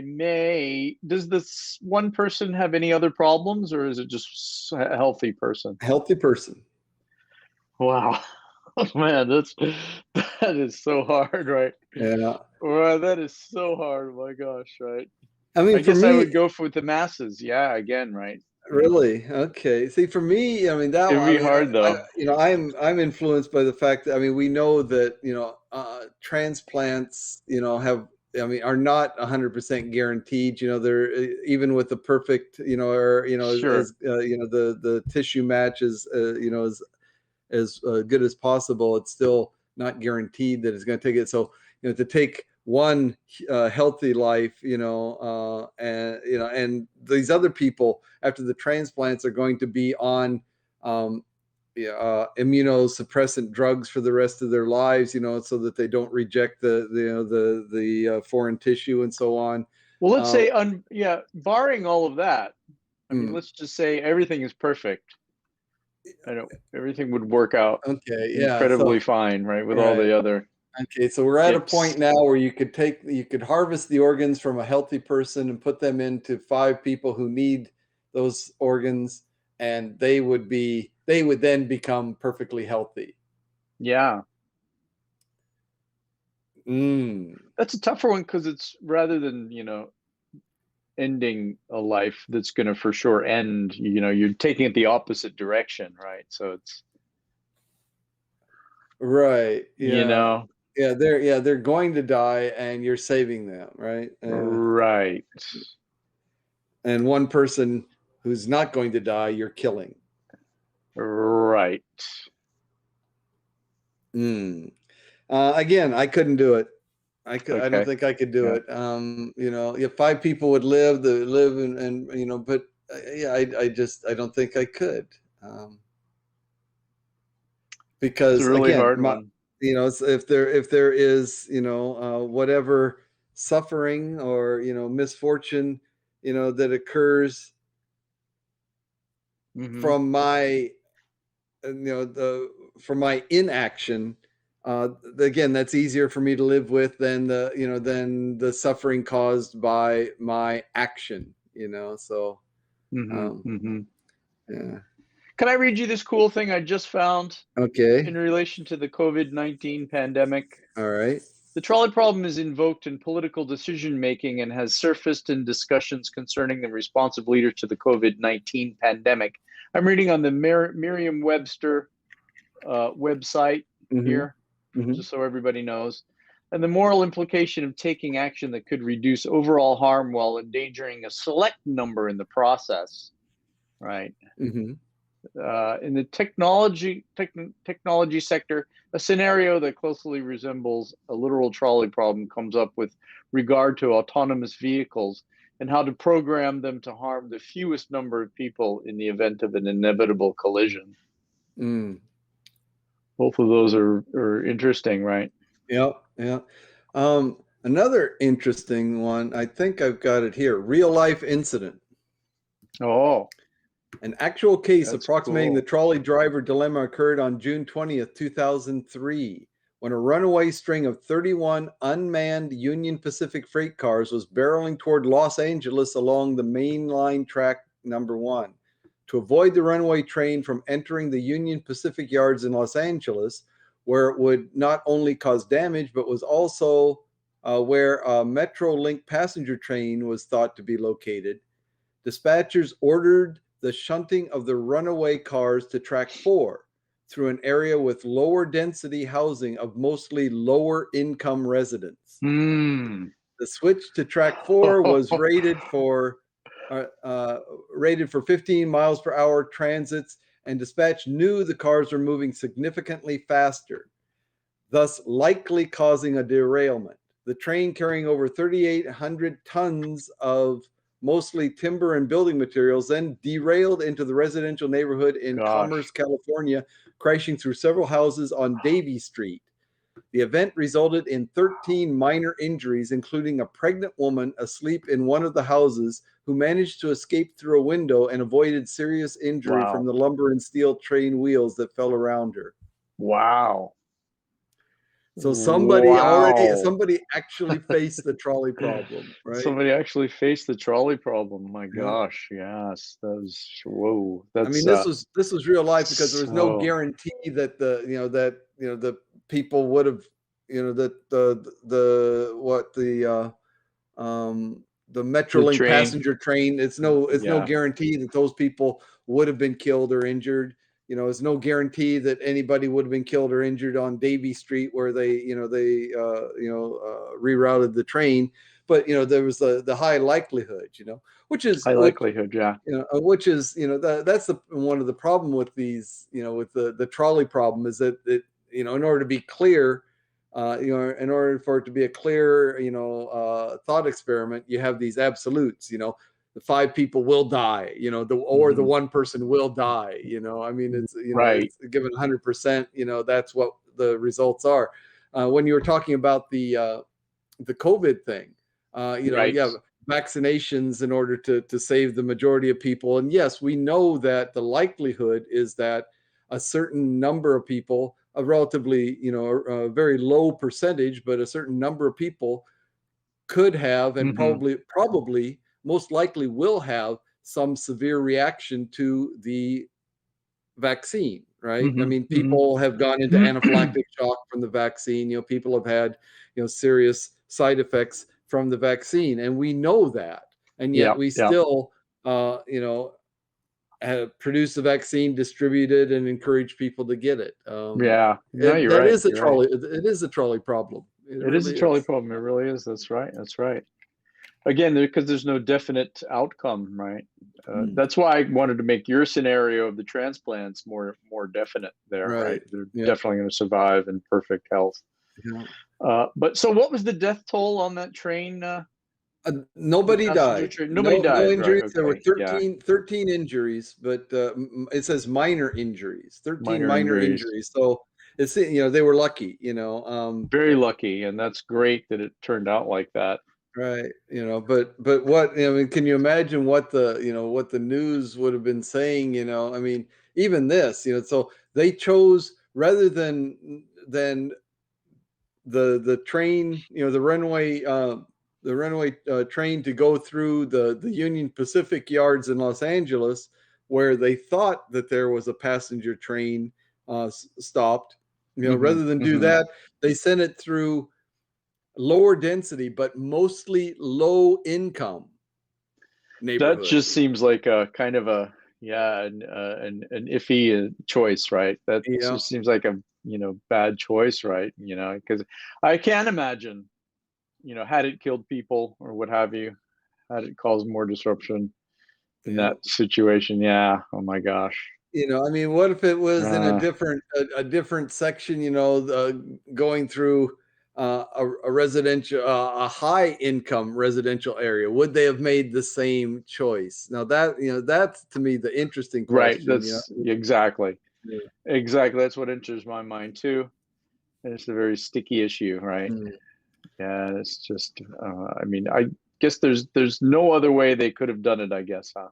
[SPEAKER 2] may. Does this one person have any other problems, or is it just a healthy person?
[SPEAKER 1] Healthy person.
[SPEAKER 2] Wow. Man, that is so hard, right?
[SPEAKER 1] Yeah.
[SPEAKER 2] Well, that is so hard. My gosh, right?
[SPEAKER 1] I mean,
[SPEAKER 2] I guess I would go with the masses. Yeah, again, right?
[SPEAKER 1] Really? Okay. See, for me, I mean, that
[SPEAKER 2] it'd be hard though.
[SPEAKER 1] I'm influenced by the fact that, I mean, we know that transplants are not 100% guaranteed. They're even with the perfect
[SPEAKER 2] Sure.
[SPEAKER 1] the tissue match is as good as possible. It's still not guaranteed that it's going to take it. So to take one healthy life, and these other people after the transplants are going to be on immunosuppressant drugs for the rest of their lives, so that they don't reject the foreign tissue and so on.
[SPEAKER 2] Well, let's say, barring all of that, I mean, let's just say everything is perfect. Everything would work out incredibly fine, right? With all the other.
[SPEAKER 1] Okay, so we're at a point now where you could harvest the organs from a healthy person and put them into 5 people who need those organs, and they would then become perfectly healthy.
[SPEAKER 2] Yeah. That's a tougher one, because it's, rather than, ending a life that's going to for sure end, you're taking it the opposite direction, right? So it's
[SPEAKER 1] right. Yeah. They're going to die and you're saving them, right?
[SPEAKER 2] Right.
[SPEAKER 1] And one person who's not going to die, you're killing. Right. Again, I couldn't do it. I don't think I could do it. If 5 people would live, but I don't think I could. Because
[SPEAKER 2] it's a really
[SPEAKER 1] again,
[SPEAKER 2] hard one.
[SPEAKER 1] If there is, whatever suffering or, misfortune, that occurs from my, from my inaction, again, that's easier for me to live with than the suffering caused by my action, so. Yeah.
[SPEAKER 2] Can I read you this cool thing I just found?
[SPEAKER 1] Okay.
[SPEAKER 2] In relation to the COVID-19 pandemic.
[SPEAKER 1] All right.
[SPEAKER 2] The trolley problem is invoked in political decision-making and has surfaced in discussions concerning the responsive leaders to the COVID-19 pandemic. I'm reading on the Merriam-Webster website here, just so everybody knows. And the moral implication of taking action that could reduce overall harm while endangering a select number in the process, right? In the technology sector, a scenario that closely resembles a literal trolley problem comes up with regard to autonomous vehicles and how to program them to harm the fewest number of people in the event of an inevitable collision. Both of those are interesting, right?
[SPEAKER 1] Yeah. Another interesting one, I think I've got it here. Real life incident.
[SPEAKER 2] Oh.
[SPEAKER 1] An actual case approximating the trolley driver dilemma occurred on June 20th, 2003, when a runaway string of 31 unmanned Union Pacific freight cars was barreling toward Los Angeles along the main line track number 1. To avoid the runaway train from entering the Union Pacific yards in Los Angeles, where it would not only cause damage, but was also where a Metrolink passenger train was thought to be located, dispatchers ordered the shunting of the runaway cars to track 4 through an area with lower density housing of mostly lower income residents. The switch to track 4 was rated for 15 miles per hour transits, and dispatch knew the cars were moving significantly faster, thus likely causing a derailment. The train, carrying over 3,800 tons of mostly timber and building materials, then derailed into the residential neighborhood in Commerce, California, crashing through several houses on Davie Street. The event resulted in 13 minor injuries, including a pregnant woman asleep in one of the houses who managed to escape through a window and avoided serious injury from the lumber and steel train wheels that fell around her.
[SPEAKER 2] Wow.
[SPEAKER 1] So somebody actually faced the trolley problem, right?
[SPEAKER 2] Somebody actually faced the trolley problem. My gosh, yes, that was whoa. That's,
[SPEAKER 1] I mean, this was real life, because there was no guarantee that the people would have, the Metrolink passenger train. It's no guarantee that those people would have been killed or injured. It's no guarantee that anybody would have been killed or injured on Davie Street, where they rerouted the train. But there was the high likelihood, which is
[SPEAKER 2] high likelihood,
[SPEAKER 1] which is that's one of the problem with these, with the trolley problem, is that in order to be clear, in order for it to be a clear, thought experiment, you have these absolutes. The 5 people will die. Or the
[SPEAKER 2] Mhm.
[SPEAKER 1] 1 person will die. I mean,
[SPEAKER 2] Right.
[SPEAKER 1] it's given 100%. That's what the results are. When you were talking about the COVID thing,
[SPEAKER 2] Right.
[SPEAKER 1] vaccinations in order to save the majority of people. And yes, we know that the likelihood is that a certain number of people, a relatively, a very low percentage, but a certain number of people could have, and
[SPEAKER 2] Mhm.
[SPEAKER 1] probably most likely will have, some severe reaction to the vaccine, right? I
[SPEAKER 2] Mhm.
[SPEAKER 1] mean,
[SPEAKER 2] Mhm.
[SPEAKER 1] people have gone into anaphylactic shock from the vaccine. People have had, serious side effects from the vaccine, and we know that. And yet
[SPEAKER 2] Yeah.
[SPEAKER 1] we
[SPEAKER 2] Yeah.
[SPEAKER 1] still, have produced the vaccine, distributed, and encourage people to get it.
[SPEAKER 2] Yeah. No, you're
[SPEAKER 1] That
[SPEAKER 2] right.
[SPEAKER 1] is a
[SPEAKER 2] You're right.
[SPEAKER 1] trolley. It is a trolley problem. It
[SPEAKER 2] It is a
[SPEAKER 1] really
[SPEAKER 2] trolley
[SPEAKER 1] is.
[SPEAKER 2] problem. It really is. That's right. That's right. Again, because there's no definite outcome, right?
[SPEAKER 1] Mm.
[SPEAKER 2] That's why I wanted to make your scenario of the transplants more definite there, right?
[SPEAKER 1] Right.
[SPEAKER 2] They're
[SPEAKER 1] Yeah.
[SPEAKER 2] definitely going to survive in perfect health.
[SPEAKER 1] Yeah.
[SPEAKER 2] But so, what was the death toll on that train? The
[SPEAKER 1] Nobody
[SPEAKER 2] passenger
[SPEAKER 1] died.
[SPEAKER 2] train? Nobody
[SPEAKER 1] No
[SPEAKER 2] died, right?
[SPEAKER 1] injuries. There were
[SPEAKER 2] Okay, yeah,
[SPEAKER 1] 13 injuries, but it says minor injuries. 13
[SPEAKER 2] minor
[SPEAKER 1] minor
[SPEAKER 2] injuries.
[SPEAKER 1] injuries. So it's, they were lucky.
[SPEAKER 2] Very lucky, and that's great that it turned out like that.
[SPEAKER 1] Right. But what, I mean, can you imagine what the news would have been saying? I mean, even this, so they chose, rather than the train, the runway train, to go through the Union Pacific yards in Los Angeles, where they thought that there was a passenger train stopped.
[SPEAKER 2] Hmm.
[SPEAKER 1] Rather than do
[SPEAKER 2] Hmm.
[SPEAKER 1] that, they sent it through lower density but mostly low income
[SPEAKER 2] That just
[SPEAKER 1] neighborhoods.
[SPEAKER 2] seems like a kind of a yeah, an iffy choice, right? That
[SPEAKER 1] Yeah,
[SPEAKER 2] just seems like a bad choice, right? Because I can't imagine had it killed people or what have you, had it caused more disruption in
[SPEAKER 1] yeah.
[SPEAKER 2] that situation. Yeah. Oh my gosh.
[SPEAKER 1] I mean, what if it was in a
[SPEAKER 2] Uh,
[SPEAKER 1] different section, going through a residential, a high income residential area? Would they have made the same choice? Now that's, to me, the interesting
[SPEAKER 2] right.
[SPEAKER 1] question.
[SPEAKER 2] That's exactly.
[SPEAKER 1] Yeah.
[SPEAKER 2] Exactly. That's what enters my mind too. And it's a very sticky issue, right?
[SPEAKER 1] Mm.
[SPEAKER 2] Yeah, it's just. I mean, I guess there's no other way they could have done it. I guess, huh?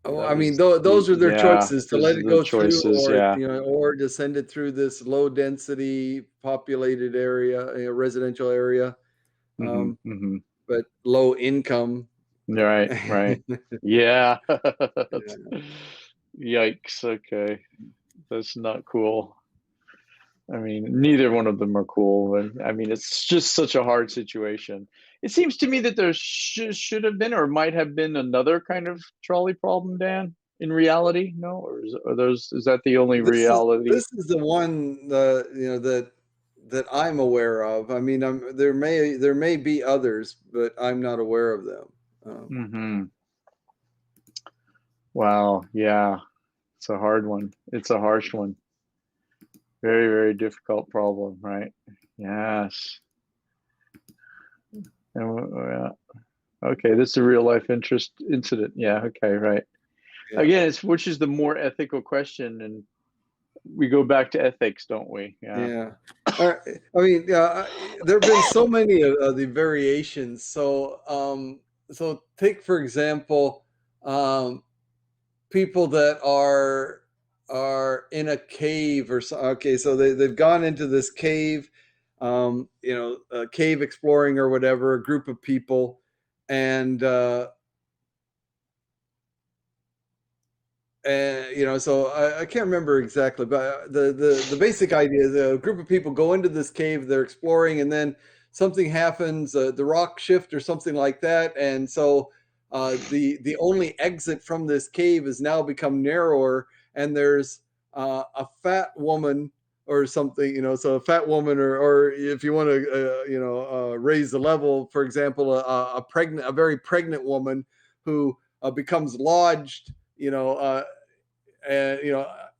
[SPEAKER 1] Oh,
[SPEAKER 2] That
[SPEAKER 1] I mean,
[SPEAKER 2] was the
[SPEAKER 1] those are their
[SPEAKER 2] yeah.
[SPEAKER 1] choices: to
[SPEAKER 2] Those
[SPEAKER 1] let
[SPEAKER 2] are
[SPEAKER 1] it
[SPEAKER 2] the
[SPEAKER 1] go through,
[SPEAKER 2] choices. Yeah.
[SPEAKER 1] or to send it through this low density populated area, residential area,
[SPEAKER 2] Hmm.
[SPEAKER 1] um,
[SPEAKER 2] Hmm.
[SPEAKER 1] but low income.
[SPEAKER 2] Right. Right. Yeah. That's-
[SPEAKER 1] Yeah.
[SPEAKER 2] Yikes. Okay, that's not cool. I mean, neither one of them are cool. And I mean, it's just such a hard situation. It seems to me that there should have been or might have been another kind of trolley problem, Dan, in reality. No, is that the only
[SPEAKER 1] This is
[SPEAKER 2] reality?
[SPEAKER 1] this is the one, that I'm aware of. I mean, there may be others, but I'm not aware of them.
[SPEAKER 2] Hmm. Wow. Yeah. It's a hard one. It's a harsh one. Very, very difficult problem, right? Yes. And, okay, this is a real life interest incident. Yeah. Okay. Right.
[SPEAKER 1] Yeah.
[SPEAKER 2] Again, it's which is the more ethical question, and we go back to ethics, don't we? Yeah.
[SPEAKER 1] Yeah. I mean, yeah, there have been so many of the variations. So take, for example, people that are in a cave or so. Okay, so they've gone into this cave, cave exploring or whatever, a group of people, and so I can't remember exactly, but the basic idea is a group of people go into this cave, they're exploring, and then something happens, the rock shift or something like that, and so the only exit from this cave has now become narrower, and there's a fat woman or something, so a fat woman, or if you want to raise the level, for example, a very pregnant woman who becomes lodged,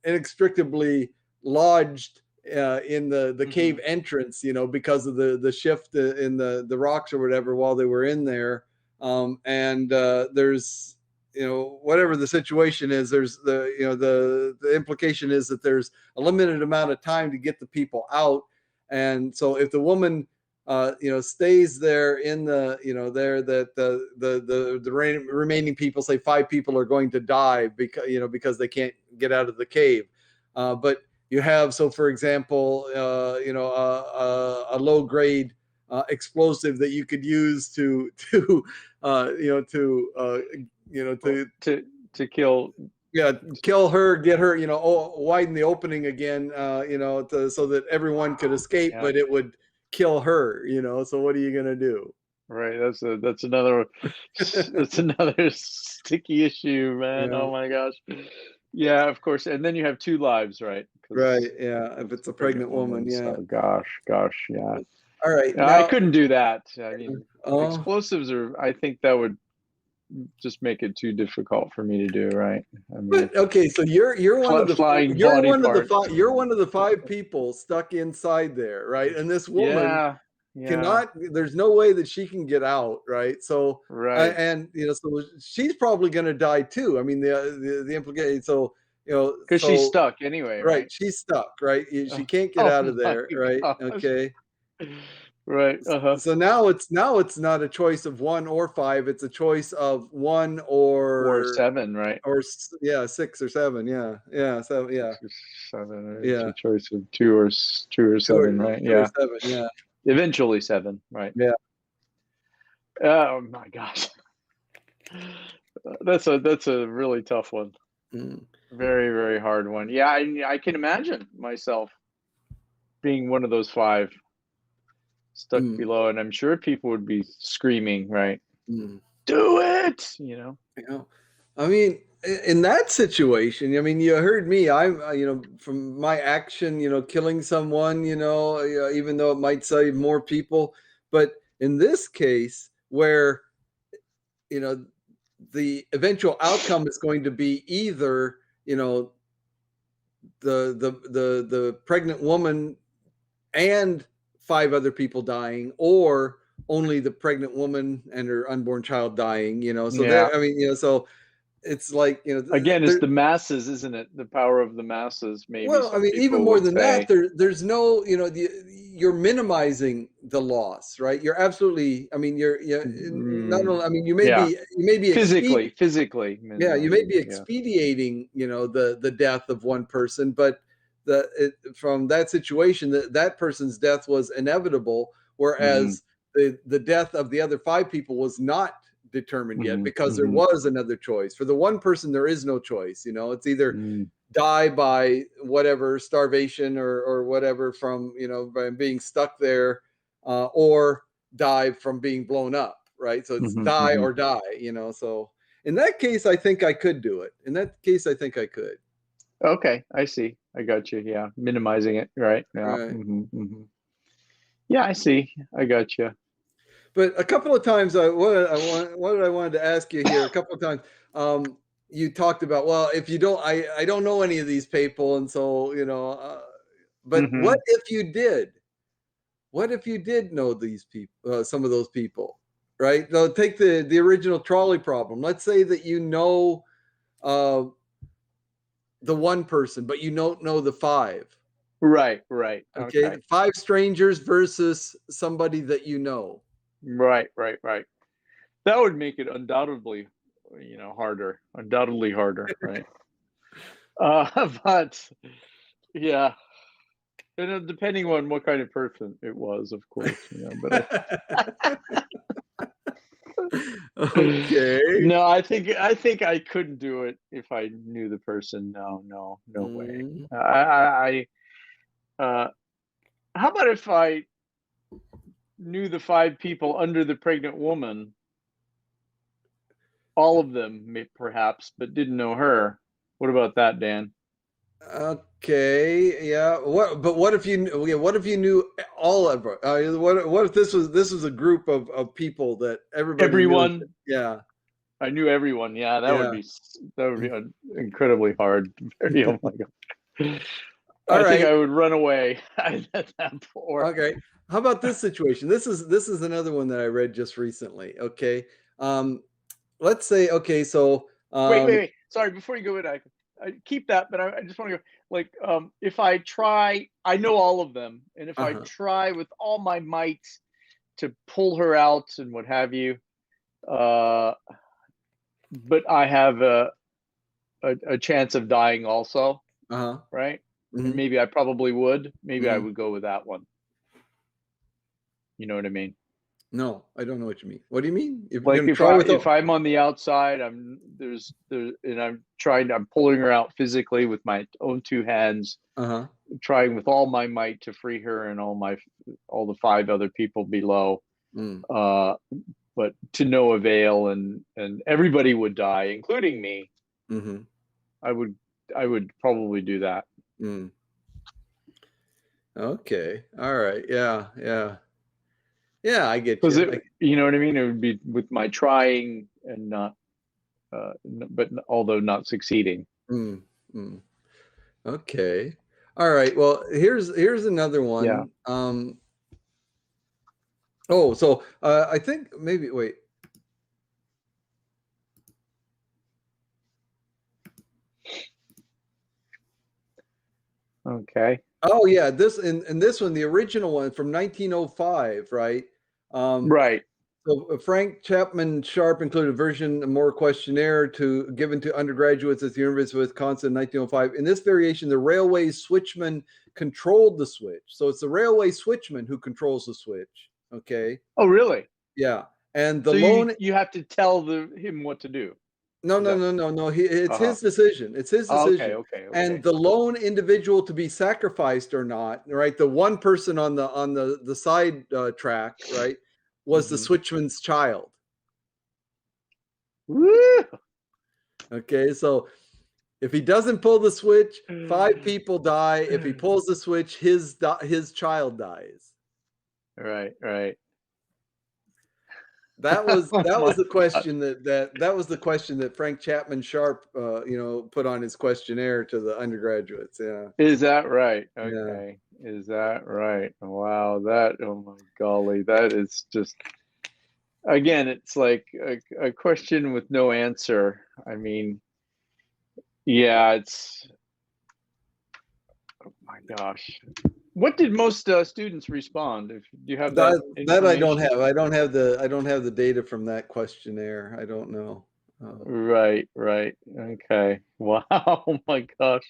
[SPEAKER 1] inextricably lodged in the cave entrance, because of the shift in the rocks or whatever while they were in there. And there's, whatever the situation is, there's the implication is that there's a limited amount of time to get the people out. And so if the woman stays there in the, there, that the remaining people, say 5 people, are going to die because they can't get out of the cave. But you have, so for example, a low grade explosive that you could use to
[SPEAKER 2] kill.
[SPEAKER 1] Yeah, kill her, get her, widen the opening again, so that everyone could escape, but it would kill her, so what are you going to do?
[SPEAKER 2] Right. That's another sticky issue, man.
[SPEAKER 1] Yeah.
[SPEAKER 2] Oh my gosh. Yeah, of course. And then you have 2 lives, right?
[SPEAKER 1] Right. Yeah. If it's a pregnant woman. Yeah.
[SPEAKER 2] So gosh, yeah.
[SPEAKER 1] All right.
[SPEAKER 2] Now, I couldn't do that. I mean, explosives I think that would just make it too difficult for me to do, right? I mean,
[SPEAKER 1] but okay, so you're one of the
[SPEAKER 2] flying
[SPEAKER 1] you're
[SPEAKER 2] body
[SPEAKER 1] one of the
[SPEAKER 2] parts.
[SPEAKER 1] 5 you're one of the 5 people stuck inside there, right? And this woman cannot, there's no way that she can get out, right? So
[SPEAKER 2] right.
[SPEAKER 1] and so she's probably going to die too. I mean, the implication, so
[SPEAKER 2] because she's stuck anyway, right?
[SPEAKER 1] She's stuck, right? She can't get out of there, right?
[SPEAKER 2] gosh.
[SPEAKER 1] Okay.
[SPEAKER 2] Right.
[SPEAKER 1] So now it's not a choice of 1 or 5. It's a choice of 1
[SPEAKER 2] or 7, right?
[SPEAKER 1] Or 6 or 7. Yeah. So yeah.
[SPEAKER 2] 6 or 7. Right?
[SPEAKER 1] Yeah.
[SPEAKER 2] It's a choice of 2 or 7, right?
[SPEAKER 1] 2 or 7. Yeah.
[SPEAKER 2] Eventually 7, right?
[SPEAKER 1] Yeah.
[SPEAKER 2] Oh my gosh. That's a really tough one. Very, very hard one. Yeah, I can imagine myself being one of those 5 stuck below, and I'm sure people would be screaming, right? Do it,
[SPEAKER 1] I mean, in that situation, I mean, you heard me. I'm, from my action, killing someone, even though it might save more people. But in this case, where, the eventual outcome is going to be either, the pregnant woman and 5 other people dying, or only the pregnant woman and her unborn child dying, so there, I mean, so it's like,
[SPEAKER 2] again, it's the masses, isn't it? The power of the masses, maybe.
[SPEAKER 1] Well, I mean, even more than that, there's no, you're minimizing the loss, right? You're absolutely, I mean, you're not only, I mean, you may be
[SPEAKER 2] physically,
[SPEAKER 1] yeah, you may be expediting, the death of one person, but from that situation, that person's death was inevitable, whereas the death of the other 5 people was not determined yet, because there was another choice. For the one person, there is no choice. It's either die by whatever, starvation or whatever, from by being stuck there, or die from being blown up, right? So it's die or die. So in that case, I think I could do it. In that case, I think I could.
[SPEAKER 2] Okay, I see. I got you. Yeah, minimizing it, right? Yeah.
[SPEAKER 1] Right.
[SPEAKER 2] Yeah, I see. I got you.
[SPEAKER 1] But a couple of times, what I wanted to ask you here, a couple of times, you talked about, well, if you don't, I don't know any of these people, and so but what if you did? What if you did know these people, some of those people, right? Now, take the original trolley problem. Let's say that the one person, but you don't know the 5.
[SPEAKER 2] Right.
[SPEAKER 1] Okay. 5 strangers versus somebody that you know.
[SPEAKER 2] Right. That would make it undoubtedly, harder, right? But yeah, and depending on what kind of person it was, of course, But
[SPEAKER 1] okay.
[SPEAKER 2] No, I think I couldn't do it if I knew the person. No way. How about if I knew the 5 people under the pregnant woman, all of them perhaps, but didn't know her? What about that, Dan?
[SPEAKER 1] Okay, yeah. What if you knew all of it? What if this was a group of people that everyone knew? Yeah.
[SPEAKER 2] I knew everyone. Yeah, that would be incredibly hard. Oh my God.
[SPEAKER 1] All
[SPEAKER 2] I think
[SPEAKER 1] right.
[SPEAKER 2] I would run away at that point.
[SPEAKER 1] Okay. How about this situation? This is another one that I read just recently. Okay. Um, let's say, okay, so
[SPEAKER 2] Wait. Sorry, before you go in, I keep that, but I just want to go like, if I try, I know all of them, and if I
[SPEAKER 1] uh-huh.
[SPEAKER 2] try with all my might to pull her out and what have you, uh, but I have a chance of dying also,
[SPEAKER 1] Uh-huh.
[SPEAKER 2] right? And
[SPEAKER 1] Hmm.
[SPEAKER 2] maybe I probably would. Maybe I
[SPEAKER 1] Hmm.
[SPEAKER 2] would go with that one. You know what I mean?
[SPEAKER 1] No, I don't know what you mean. What do you mean? If you're
[SPEAKER 2] Like
[SPEAKER 1] gonna try with
[SPEAKER 2] if
[SPEAKER 1] all,
[SPEAKER 2] I'm on the outside, and I'm pulling her out physically with my own two hands,
[SPEAKER 1] uh-huh.
[SPEAKER 2] trying with all my might to free her and all the five other people below,
[SPEAKER 1] Mm,
[SPEAKER 2] uh, but to no avail, and everybody would die, including me.
[SPEAKER 1] mm-hmm.
[SPEAKER 2] I would I would probably do that
[SPEAKER 1] Mm. Okay. All right. Yeah. Yeah. Yeah, I get
[SPEAKER 2] because
[SPEAKER 1] you.
[SPEAKER 2] it you know what I mean. It would be with my trying and not, but although not succeeding.
[SPEAKER 1] Mm, mm. Okay. All right. Well, here's another
[SPEAKER 2] Yeah.
[SPEAKER 1] one. Oh, so I think maybe wait.
[SPEAKER 2] Okay.
[SPEAKER 1] Oh yeah, this in this one, the original one from 1905, right? Um,
[SPEAKER 2] Right.
[SPEAKER 1] so Frank Chapman Sharp included a version, a more questionnaire to given to undergraduates at the University of Wisconsin in 1905. In this variation, the railway switchman controlled the switch. So it's the railway switchman who controls the switch. Okay.
[SPEAKER 2] Oh, really?
[SPEAKER 1] Yeah. And the
[SPEAKER 2] So
[SPEAKER 1] lone
[SPEAKER 2] you have to tell him what to do.
[SPEAKER 1] no,
[SPEAKER 2] Is
[SPEAKER 1] no,
[SPEAKER 2] that
[SPEAKER 1] no, no, no. It's
[SPEAKER 2] uh-huh.
[SPEAKER 1] his decision. It's his
[SPEAKER 2] Oh, okay,
[SPEAKER 1] decision.
[SPEAKER 2] okay,
[SPEAKER 1] And
[SPEAKER 2] okay.
[SPEAKER 1] the lone individual to be sacrificed or not, right? The one person on the side track, right, was the
[SPEAKER 2] Hmm.
[SPEAKER 1] switchman's child.
[SPEAKER 2] Woo!
[SPEAKER 1] Okay, so if he doesn't pull the switch, five people die. If he pulls the switch, his child dies.
[SPEAKER 2] Right, right.
[SPEAKER 1] That was
[SPEAKER 2] Oh
[SPEAKER 1] that
[SPEAKER 2] my
[SPEAKER 1] was the
[SPEAKER 2] God.
[SPEAKER 1] question that was the question that Frank Chapman Sharp put on his questionnaire to the undergraduates. Yeah.
[SPEAKER 2] Is that right?
[SPEAKER 1] Yeah.
[SPEAKER 2] Okay. Is that right? Wow, oh my golly, that is just, again, it's like a question with no answer. I mean, yeah, it's, oh my gosh. What did most students respond? If do you have that
[SPEAKER 1] That I don't
[SPEAKER 2] information?
[SPEAKER 1] have. I don't have the data from that questionnaire. I don't know.
[SPEAKER 2] Right, right. Okay. Wow. Oh my gosh.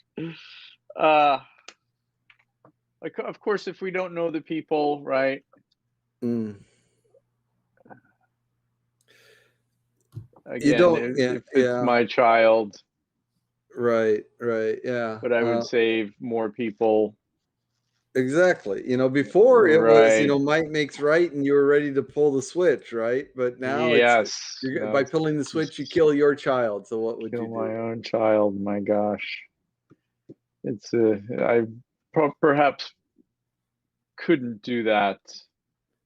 [SPEAKER 2] Uh, like, of course, if we don't know the people, right?
[SPEAKER 1] Mm. You
[SPEAKER 2] Again,
[SPEAKER 1] don't. Yeah.
[SPEAKER 2] if it's
[SPEAKER 1] Yeah.
[SPEAKER 2] my child,
[SPEAKER 1] Right. Right. Yeah.
[SPEAKER 2] but I would save more people.
[SPEAKER 1] Exactly. Before it was,
[SPEAKER 2] Right.
[SPEAKER 1] might makes right, and you were ready to pull the switch, right? But now it's
[SPEAKER 2] Yes. No,
[SPEAKER 1] by pulling the switch, you kill your child. So what would
[SPEAKER 2] kill
[SPEAKER 1] you
[SPEAKER 2] my
[SPEAKER 1] do?
[SPEAKER 2] own child. My gosh. It's I perhaps couldn't do that.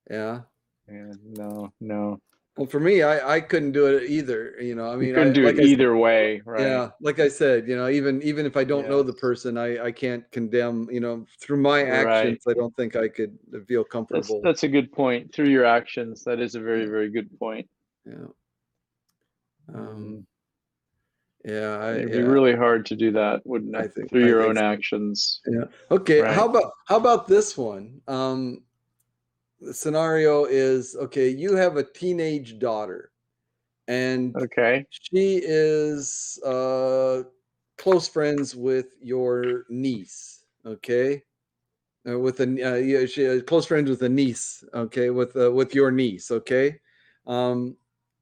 [SPEAKER 1] Yeah.
[SPEAKER 2] Yeah, no, no.
[SPEAKER 1] Well, for me, I couldn't do it either. I
[SPEAKER 2] You
[SPEAKER 1] mean,
[SPEAKER 2] couldn't do it
[SPEAKER 1] like I said,
[SPEAKER 2] either way, right?
[SPEAKER 1] yeah, like I said, even if I don't know the
[SPEAKER 2] Yes.
[SPEAKER 1] person, I can't condemn. Through my
[SPEAKER 2] Right.
[SPEAKER 1] actions, I don't think I could feel comfortable.
[SPEAKER 2] That's a good point. Through your actions, that is a very, very good point.
[SPEAKER 1] Yeah. Um,
[SPEAKER 2] Mhm.
[SPEAKER 1] yeah.
[SPEAKER 2] It'd be
[SPEAKER 1] Yeah.
[SPEAKER 2] really hard to do that, wouldn't it? Through
[SPEAKER 1] I
[SPEAKER 2] your
[SPEAKER 1] think
[SPEAKER 2] own
[SPEAKER 1] so.
[SPEAKER 2] actions,
[SPEAKER 1] Yeah. Okay.
[SPEAKER 2] right?
[SPEAKER 1] How about this one? The scenario is okay. You have a teenage daughter, and
[SPEAKER 2] Okay.
[SPEAKER 1] she is close friends with your niece. Okay. With a yeah, she close friends with a niece. Okay, with your niece. Okay, um,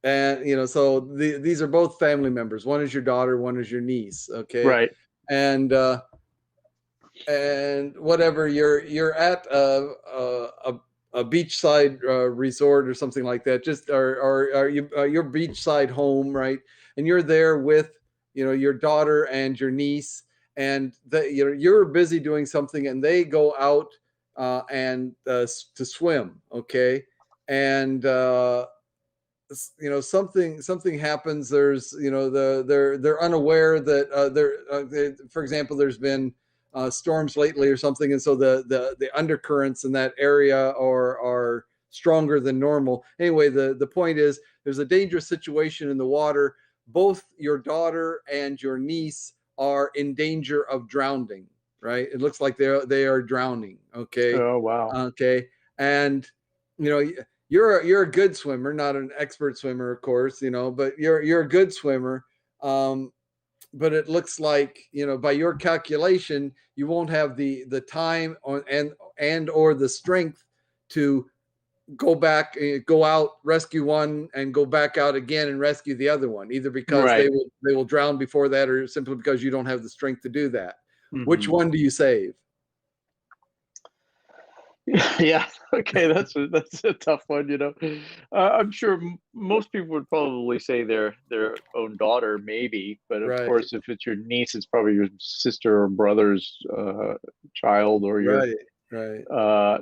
[SPEAKER 1] and so these are both family members. One is your daughter, one is your niece. Okay,
[SPEAKER 2] Right.
[SPEAKER 1] and whatever you're at a beachside resort or something like that, just or you your beachside home, right? And you're there with your daughter and your niece, and you're busy doing something, and they go out and to swim, okay, and something happens. There's they're unaware that for example, there's been storms lately or something, and so the undercurrents in that area are stronger than normal. Anyway, the point is there's a dangerous situation in the water. Both your daughter and your niece are in danger of drowning. Right? It looks like they are drowning. Okay.
[SPEAKER 2] Oh, wow.
[SPEAKER 1] Okay. And you know you're a good swimmer, not an expert swimmer, of course. But you're a good swimmer. But it looks like, by your calculation, you won't have the time and or the strength to go back, go out, rescue one, and go back out again and rescue the other one, either because
[SPEAKER 2] Right.
[SPEAKER 1] they will drown before that, or simply because you don't have the strength to do that. Which
[SPEAKER 2] Mhm.
[SPEAKER 1] one do you save?
[SPEAKER 2] Yeah. Okay. That's a tough one. I'm sure most people would probably say their own daughter, maybe, but of
[SPEAKER 1] Right,
[SPEAKER 2] course, if it's your niece, it's probably your sister or brother's child, or your.
[SPEAKER 1] right, right.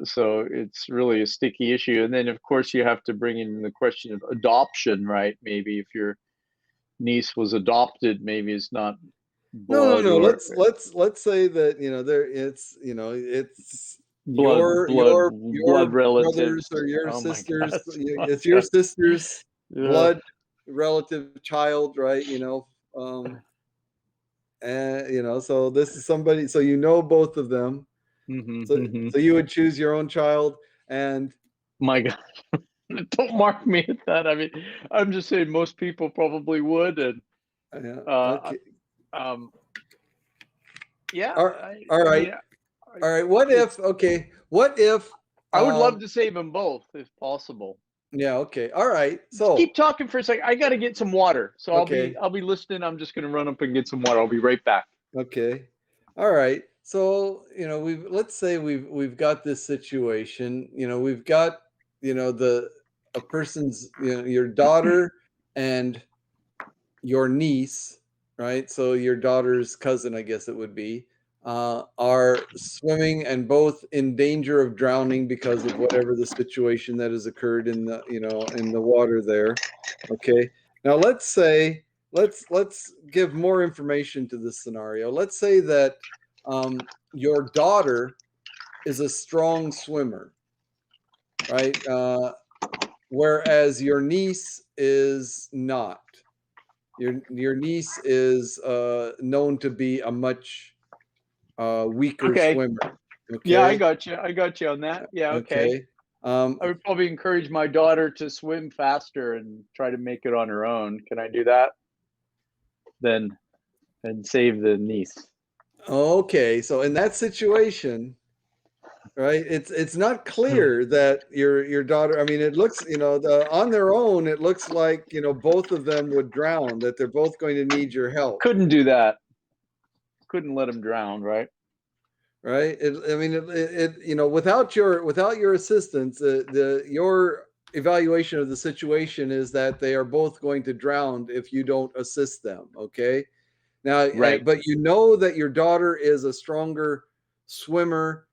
[SPEAKER 2] So it's really a sticky issue. And then, of course, you have to bring in the question of adoption, right? Maybe if your niece was adopted, maybe it's not
[SPEAKER 1] No, no,
[SPEAKER 2] blood
[SPEAKER 1] no.
[SPEAKER 2] or
[SPEAKER 1] Let's say that it's your
[SPEAKER 2] blood
[SPEAKER 1] brothers
[SPEAKER 2] relatives.
[SPEAKER 1] or your
[SPEAKER 2] Oh my
[SPEAKER 1] sisters.
[SPEAKER 2] God.
[SPEAKER 1] It's your sister's
[SPEAKER 2] Yeah.
[SPEAKER 1] blood relative child, right? And so this is somebody. So both of them.
[SPEAKER 2] Hmm,
[SPEAKER 1] So you would choose your own child, and
[SPEAKER 2] My God. Don't mark me at that. I mean, I'm just saying most people probably would. And uh,
[SPEAKER 1] okay,
[SPEAKER 2] um, yeah,
[SPEAKER 1] all, all
[SPEAKER 2] I
[SPEAKER 1] right,
[SPEAKER 2] mean,
[SPEAKER 1] all right. What
[SPEAKER 2] it's
[SPEAKER 1] if? Okay, what if?
[SPEAKER 2] I would love
[SPEAKER 1] Um,
[SPEAKER 2] to save them both if possible.
[SPEAKER 1] yeah. Okay. All right.
[SPEAKER 2] Just keep
[SPEAKER 1] So
[SPEAKER 2] talking for a second. I got to get some water, so
[SPEAKER 1] okay.
[SPEAKER 2] I'll be listening. I'm just gonna run up and get some water. I'll be right back.
[SPEAKER 1] Okay. All right. So, let's say we've got this situation, we've got, the a person's, your daughter and your niece, right? So your daughter's cousin, I guess it would be, are swimming and both in danger of drowning because of whatever the situation that has occurred in the water there. Okay. Now let's give more information to this scenario. Let's say that your daughter is a strong swimmer, right? Whereas your niece is not. Your niece is known to be a much weaker
[SPEAKER 2] Okay.
[SPEAKER 1] swimmer.
[SPEAKER 2] Yeah, I
[SPEAKER 1] Okay.
[SPEAKER 2] got you. I got you on that. Yeah. Okay.
[SPEAKER 1] Okay. Um,
[SPEAKER 2] I would probably encourage my daughter to swim faster and try to make it on her own. Can I do that? Then and save the niece.
[SPEAKER 1] okay. So in that situation, right, it's not clear that your daughter. I mean, it looks, on their own, it looks like both of them would drown. That they're both going to need your help.
[SPEAKER 2] Couldn't do that. Couldn't let him drown, right?
[SPEAKER 1] Right? I mean, without your assistance, your evaluation of the situation is that they are both going to drown if you don't assist them. Okay. Now,
[SPEAKER 2] Right.
[SPEAKER 1] but you know that your daughter is a stronger swimmer,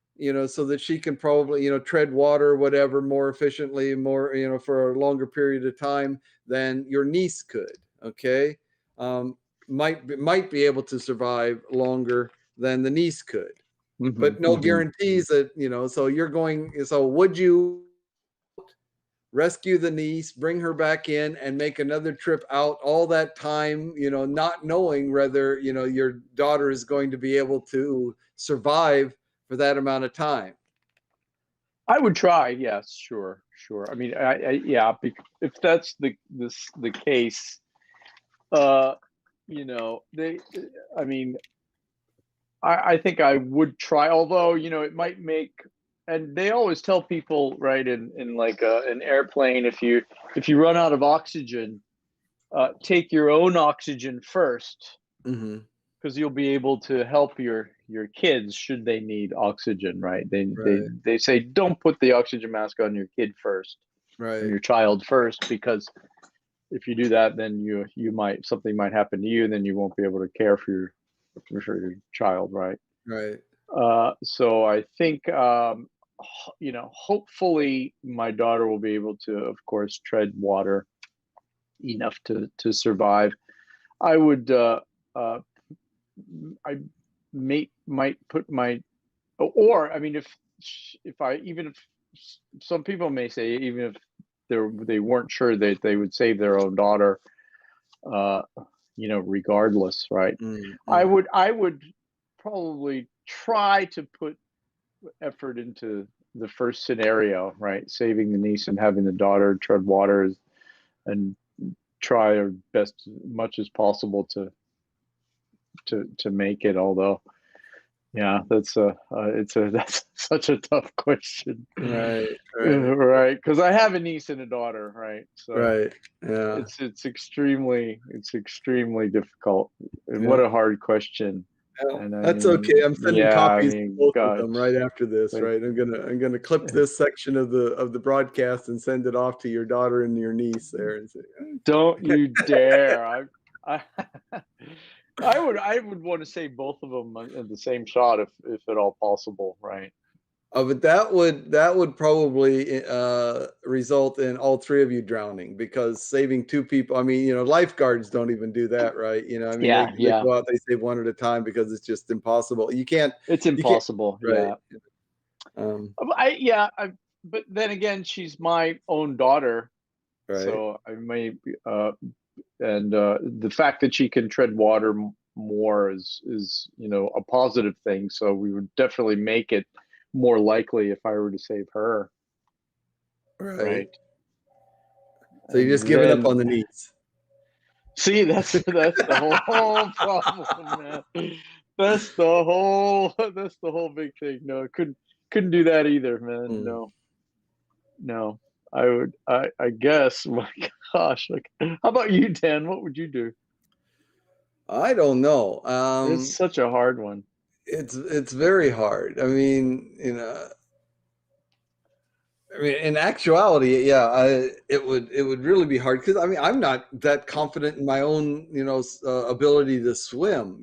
[SPEAKER 1] so that she can probably, tread water, whatever, more efficiently, more, for a longer period of time than your niece could. Okay. Um, might be able to survive longer than the niece could,
[SPEAKER 2] Hmm,
[SPEAKER 1] but no
[SPEAKER 2] hmm.
[SPEAKER 1] guarantees that, so would you rescue the niece, bring her back in, and make another trip out all that time, not knowing whether, your daughter is going to be able to survive for that amount of time?
[SPEAKER 2] I would try. Yes, sure, sure. I mean, yeah. If that's the case, uh, they. I mean, I think I would try. Although, it might make. And they always tell people, right, in like an airplane, if you run out of oxygen, take your own oxygen first,
[SPEAKER 1] Hmm.
[SPEAKER 2] because you'll be able to help your kids should they need oxygen, right?
[SPEAKER 1] Right,
[SPEAKER 2] They say don't put the oxygen mask on your kid first, on
[SPEAKER 1] right,
[SPEAKER 2] your child first, because if you do that, then you might something might happen to you, and then you won't be able to care for your child, right?
[SPEAKER 1] right.
[SPEAKER 2] So I think hopefully my daughter will be able to, of course, tread water enough to survive. I would uh, I might put my, or I mean, if I, even if some people may say, even if they weren't sure that they would save their own daughter, uh, regardless, right? I
[SPEAKER 1] Mm-hmm.
[SPEAKER 2] would probably try to put effort into the first scenario, right? Saving the niece and having the daughter tread water, and try our best as much as possible to make it. Although, yeah, that's such a tough question,
[SPEAKER 1] Right, right,
[SPEAKER 2] right? Because I have a niece and a daughter, right? So
[SPEAKER 1] right. Yeah,
[SPEAKER 2] it's extremely difficult, and what
[SPEAKER 1] yeah.
[SPEAKER 2] a hard question.
[SPEAKER 1] Well,
[SPEAKER 2] And I
[SPEAKER 1] that's okay.
[SPEAKER 2] mean,
[SPEAKER 1] I'm sending
[SPEAKER 2] yeah, I
[SPEAKER 1] copies to
[SPEAKER 2] mean,
[SPEAKER 1] both of
[SPEAKER 2] gosh,
[SPEAKER 1] them right after this,
[SPEAKER 2] like,
[SPEAKER 1] right? I'm gonna clip this section of the broadcast and send it off to your daughter and your niece there and say,
[SPEAKER 2] don't you dare! I I would want to say both of them in the same shot, if at all possible, right?
[SPEAKER 1] oh, but that would probably result in all three of you drowning because saving two people. I mean, lifeguards don't even do that, right? I mean,
[SPEAKER 2] Yeah,
[SPEAKER 1] they
[SPEAKER 2] yeah,
[SPEAKER 1] go out, they save one at a time because it's just impossible.
[SPEAKER 2] it's
[SPEAKER 1] You can't,
[SPEAKER 2] impossible.
[SPEAKER 1] right?
[SPEAKER 2] Yeah,
[SPEAKER 1] Um,
[SPEAKER 2] but then again, she's my own daughter,
[SPEAKER 1] right.
[SPEAKER 2] so I may, and the fact that she can tread water more is a positive thing. So we would definitely make it more likely if I were to save her,
[SPEAKER 1] Right.
[SPEAKER 2] right?
[SPEAKER 1] So you're
[SPEAKER 2] And
[SPEAKER 1] just giving up on
[SPEAKER 2] then,
[SPEAKER 1] the needs.
[SPEAKER 2] see, that's the whole problem, man. That's the whole big thing. No, couldn't do that either, man.
[SPEAKER 1] Mm.
[SPEAKER 2] No, no. I guess. My gosh, like, how about you, Dan? What would you do?
[SPEAKER 1] I don't know.
[SPEAKER 2] It's such a hard one.
[SPEAKER 1] It's very hard. I mean, in actuality, yeah, it would really be hard because I mean, I'm not that confident in my own, ability to swim.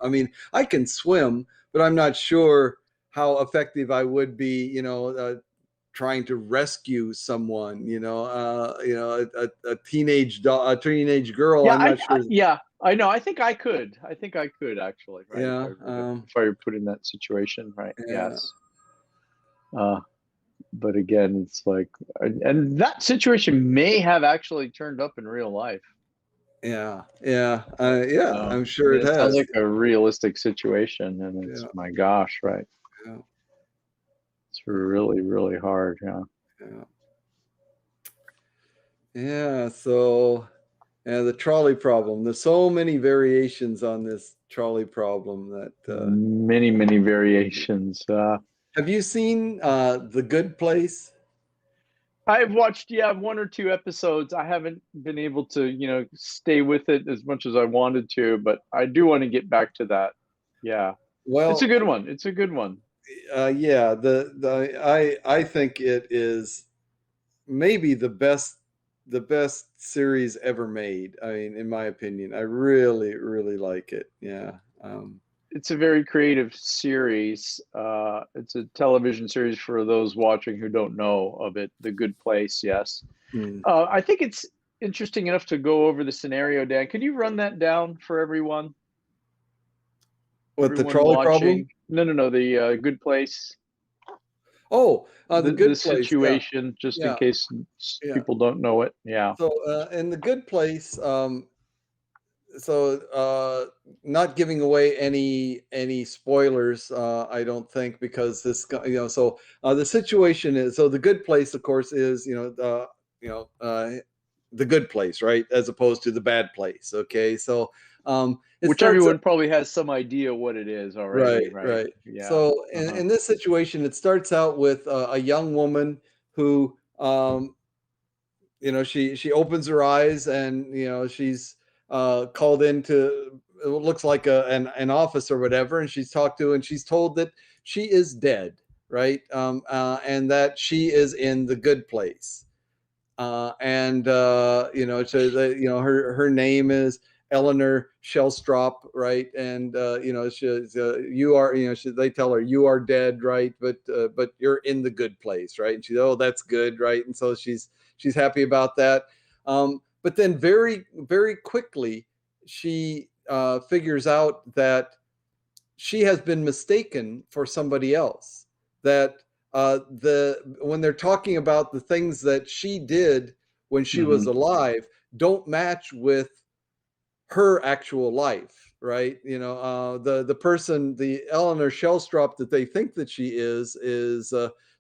[SPEAKER 1] I mean, I can swim, but I'm not sure how effective I would be, trying to rescue someone. A teenage girl.
[SPEAKER 2] Yeah,
[SPEAKER 1] I'm not sure.
[SPEAKER 2] yeah, I know. I think I could actually, right? If
[SPEAKER 1] Yeah,
[SPEAKER 2] I were to, if I were put in that situation, right?
[SPEAKER 1] yeah,
[SPEAKER 2] Yes. Uh, but again, it's like, and that situation may have actually turned up in real life.
[SPEAKER 1] yeah, yeah, yeah.
[SPEAKER 2] So,
[SPEAKER 1] I'm
[SPEAKER 2] I
[SPEAKER 1] sure
[SPEAKER 2] mean,
[SPEAKER 1] it
[SPEAKER 2] it sounds
[SPEAKER 1] has.
[SPEAKER 2] like a realistic situation, and it's,
[SPEAKER 1] Yeah,
[SPEAKER 2] my gosh, right?
[SPEAKER 1] yeah,
[SPEAKER 2] It's really, really hard. Yeah.
[SPEAKER 1] yeah. Yeah, so the trolley problem. There's so many variations on this trolley problem that
[SPEAKER 2] Many, many variations.
[SPEAKER 1] have you seen The Good Place?
[SPEAKER 2] I've watched, yeah, one or two episodes. I haven't been able to, stay with it as much as I wanted to, but I do want to get back to that. Yeah. It's a
[SPEAKER 1] Well,
[SPEAKER 2] good one. It's a good one.
[SPEAKER 1] yeah, I think it is maybe the best series ever made. I mean, in my opinion, I really, really like it. Yeah.
[SPEAKER 2] It's a very creative series. It's a television series for those watching who don't know of it. The Good Place, yes.
[SPEAKER 1] Hmm.
[SPEAKER 2] I think it's interesting enough to go over the scenario, Dan. Could you run that down for everyone?
[SPEAKER 1] What, the
[SPEAKER 2] Everyone
[SPEAKER 1] trolley problem?
[SPEAKER 2] watching? No, no, no. The Good Place,
[SPEAKER 1] Oh, The
[SPEAKER 2] the
[SPEAKER 1] Good Place. Yeah,
[SPEAKER 2] situation, just in
[SPEAKER 1] yeah,
[SPEAKER 2] case
[SPEAKER 1] yeah.
[SPEAKER 2] people don't know it. Yeah.
[SPEAKER 1] So in The Good Place, not giving away any spoilers, I don't think, because this so the situation is, so The Good Place, of course, is you know uh the good place, right, as opposed to the bad place. Okay, so it
[SPEAKER 2] Which
[SPEAKER 1] starts.
[SPEAKER 2] everyone probably has some idea what it is already,
[SPEAKER 1] Right,
[SPEAKER 2] right?
[SPEAKER 1] right.
[SPEAKER 2] Yeah.
[SPEAKER 1] So
[SPEAKER 2] Uh-huh.
[SPEAKER 1] in this situation, it starts out with a young woman who, she opens her eyes, and she's called into, it looks like an office or whatever, and she's talked to, and she's told that she is dead, right, and that she is in the good place, and her name is Eleanor Shellstrop, right? And she's you are they tell her you are dead, right? But you're in the good place, right? And she's, oh, that's good, right? And so she's happy about that. But then very very quickly she figures out that she has been mistaken for somebody else. That when they're talking about the things that she did when she was alive don't match with her actual life, right? The person, the Eleanor Shellstrop that they think that she is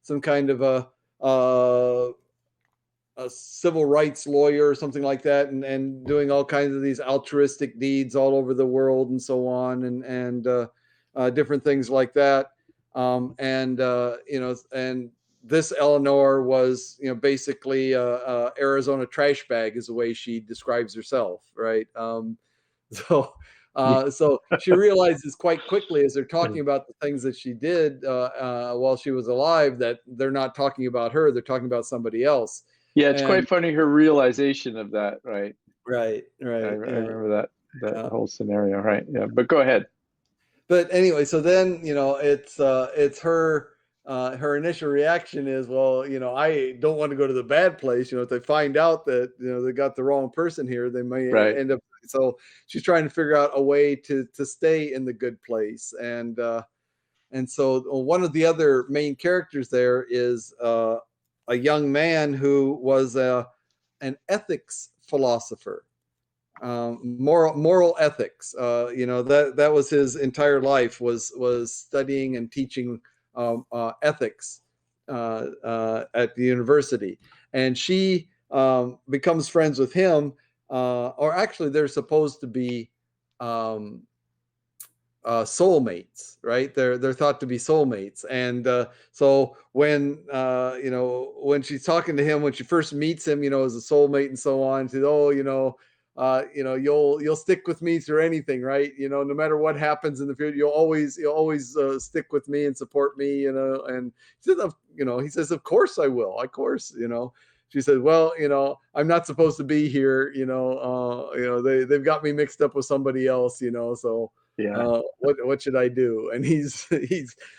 [SPEAKER 1] some kind of a civil rights lawyer or something like that, and doing all kinds of these altruistic deeds all over the world and so on, and different things like that. And this Eleanor was, basically Arizona trash bag is the way she describes herself, right? So, so she realizes quite quickly as they're talking about the things that she did while she was alive that they're not talking about her; they're talking about somebody else.
[SPEAKER 2] Yeah, it's
[SPEAKER 1] And
[SPEAKER 2] quite funny her realization of that, right?
[SPEAKER 1] right,
[SPEAKER 2] I
[SPEAKER 1] right, yeah,
[SPEAKER 2] remember that
[SPEAKER 1] yeah.
[SPEAKER 2] whole scenario, right? Yeah, but go ahead.
[SPEAKER 1] But anyway, so then it's her initial reaction is, well, I don't want to go to the bad place. If they find out that they got the wrong person here, they may
[SPEAKER 2] Right.
[SPEAKER 1] end up. So she's trying to figure out a way to stay in the good place, and so one of the other main characters there is a young man who was an ethics philosopher, moral ethics. That was his entire life, was studying and teaching ethics at the university, and she becomes friends with him, or actually they're supposed to be um, soulmates, right? They're thought to be soulmates, and so when she's talking to him, when she first meets him, as a soulmate and so on, she says, "Oh, you'll stick with me through anything, right? No matter what happens in the future, you'll always stick with me and support me, And he says, "Of course I will, of course." She said, "Well, I'm not supposed to be here. They've got me mixed up with somebody else. So."
[SPEAKER 2] Yeah.
[SPEAKER 1] What should I do? And he's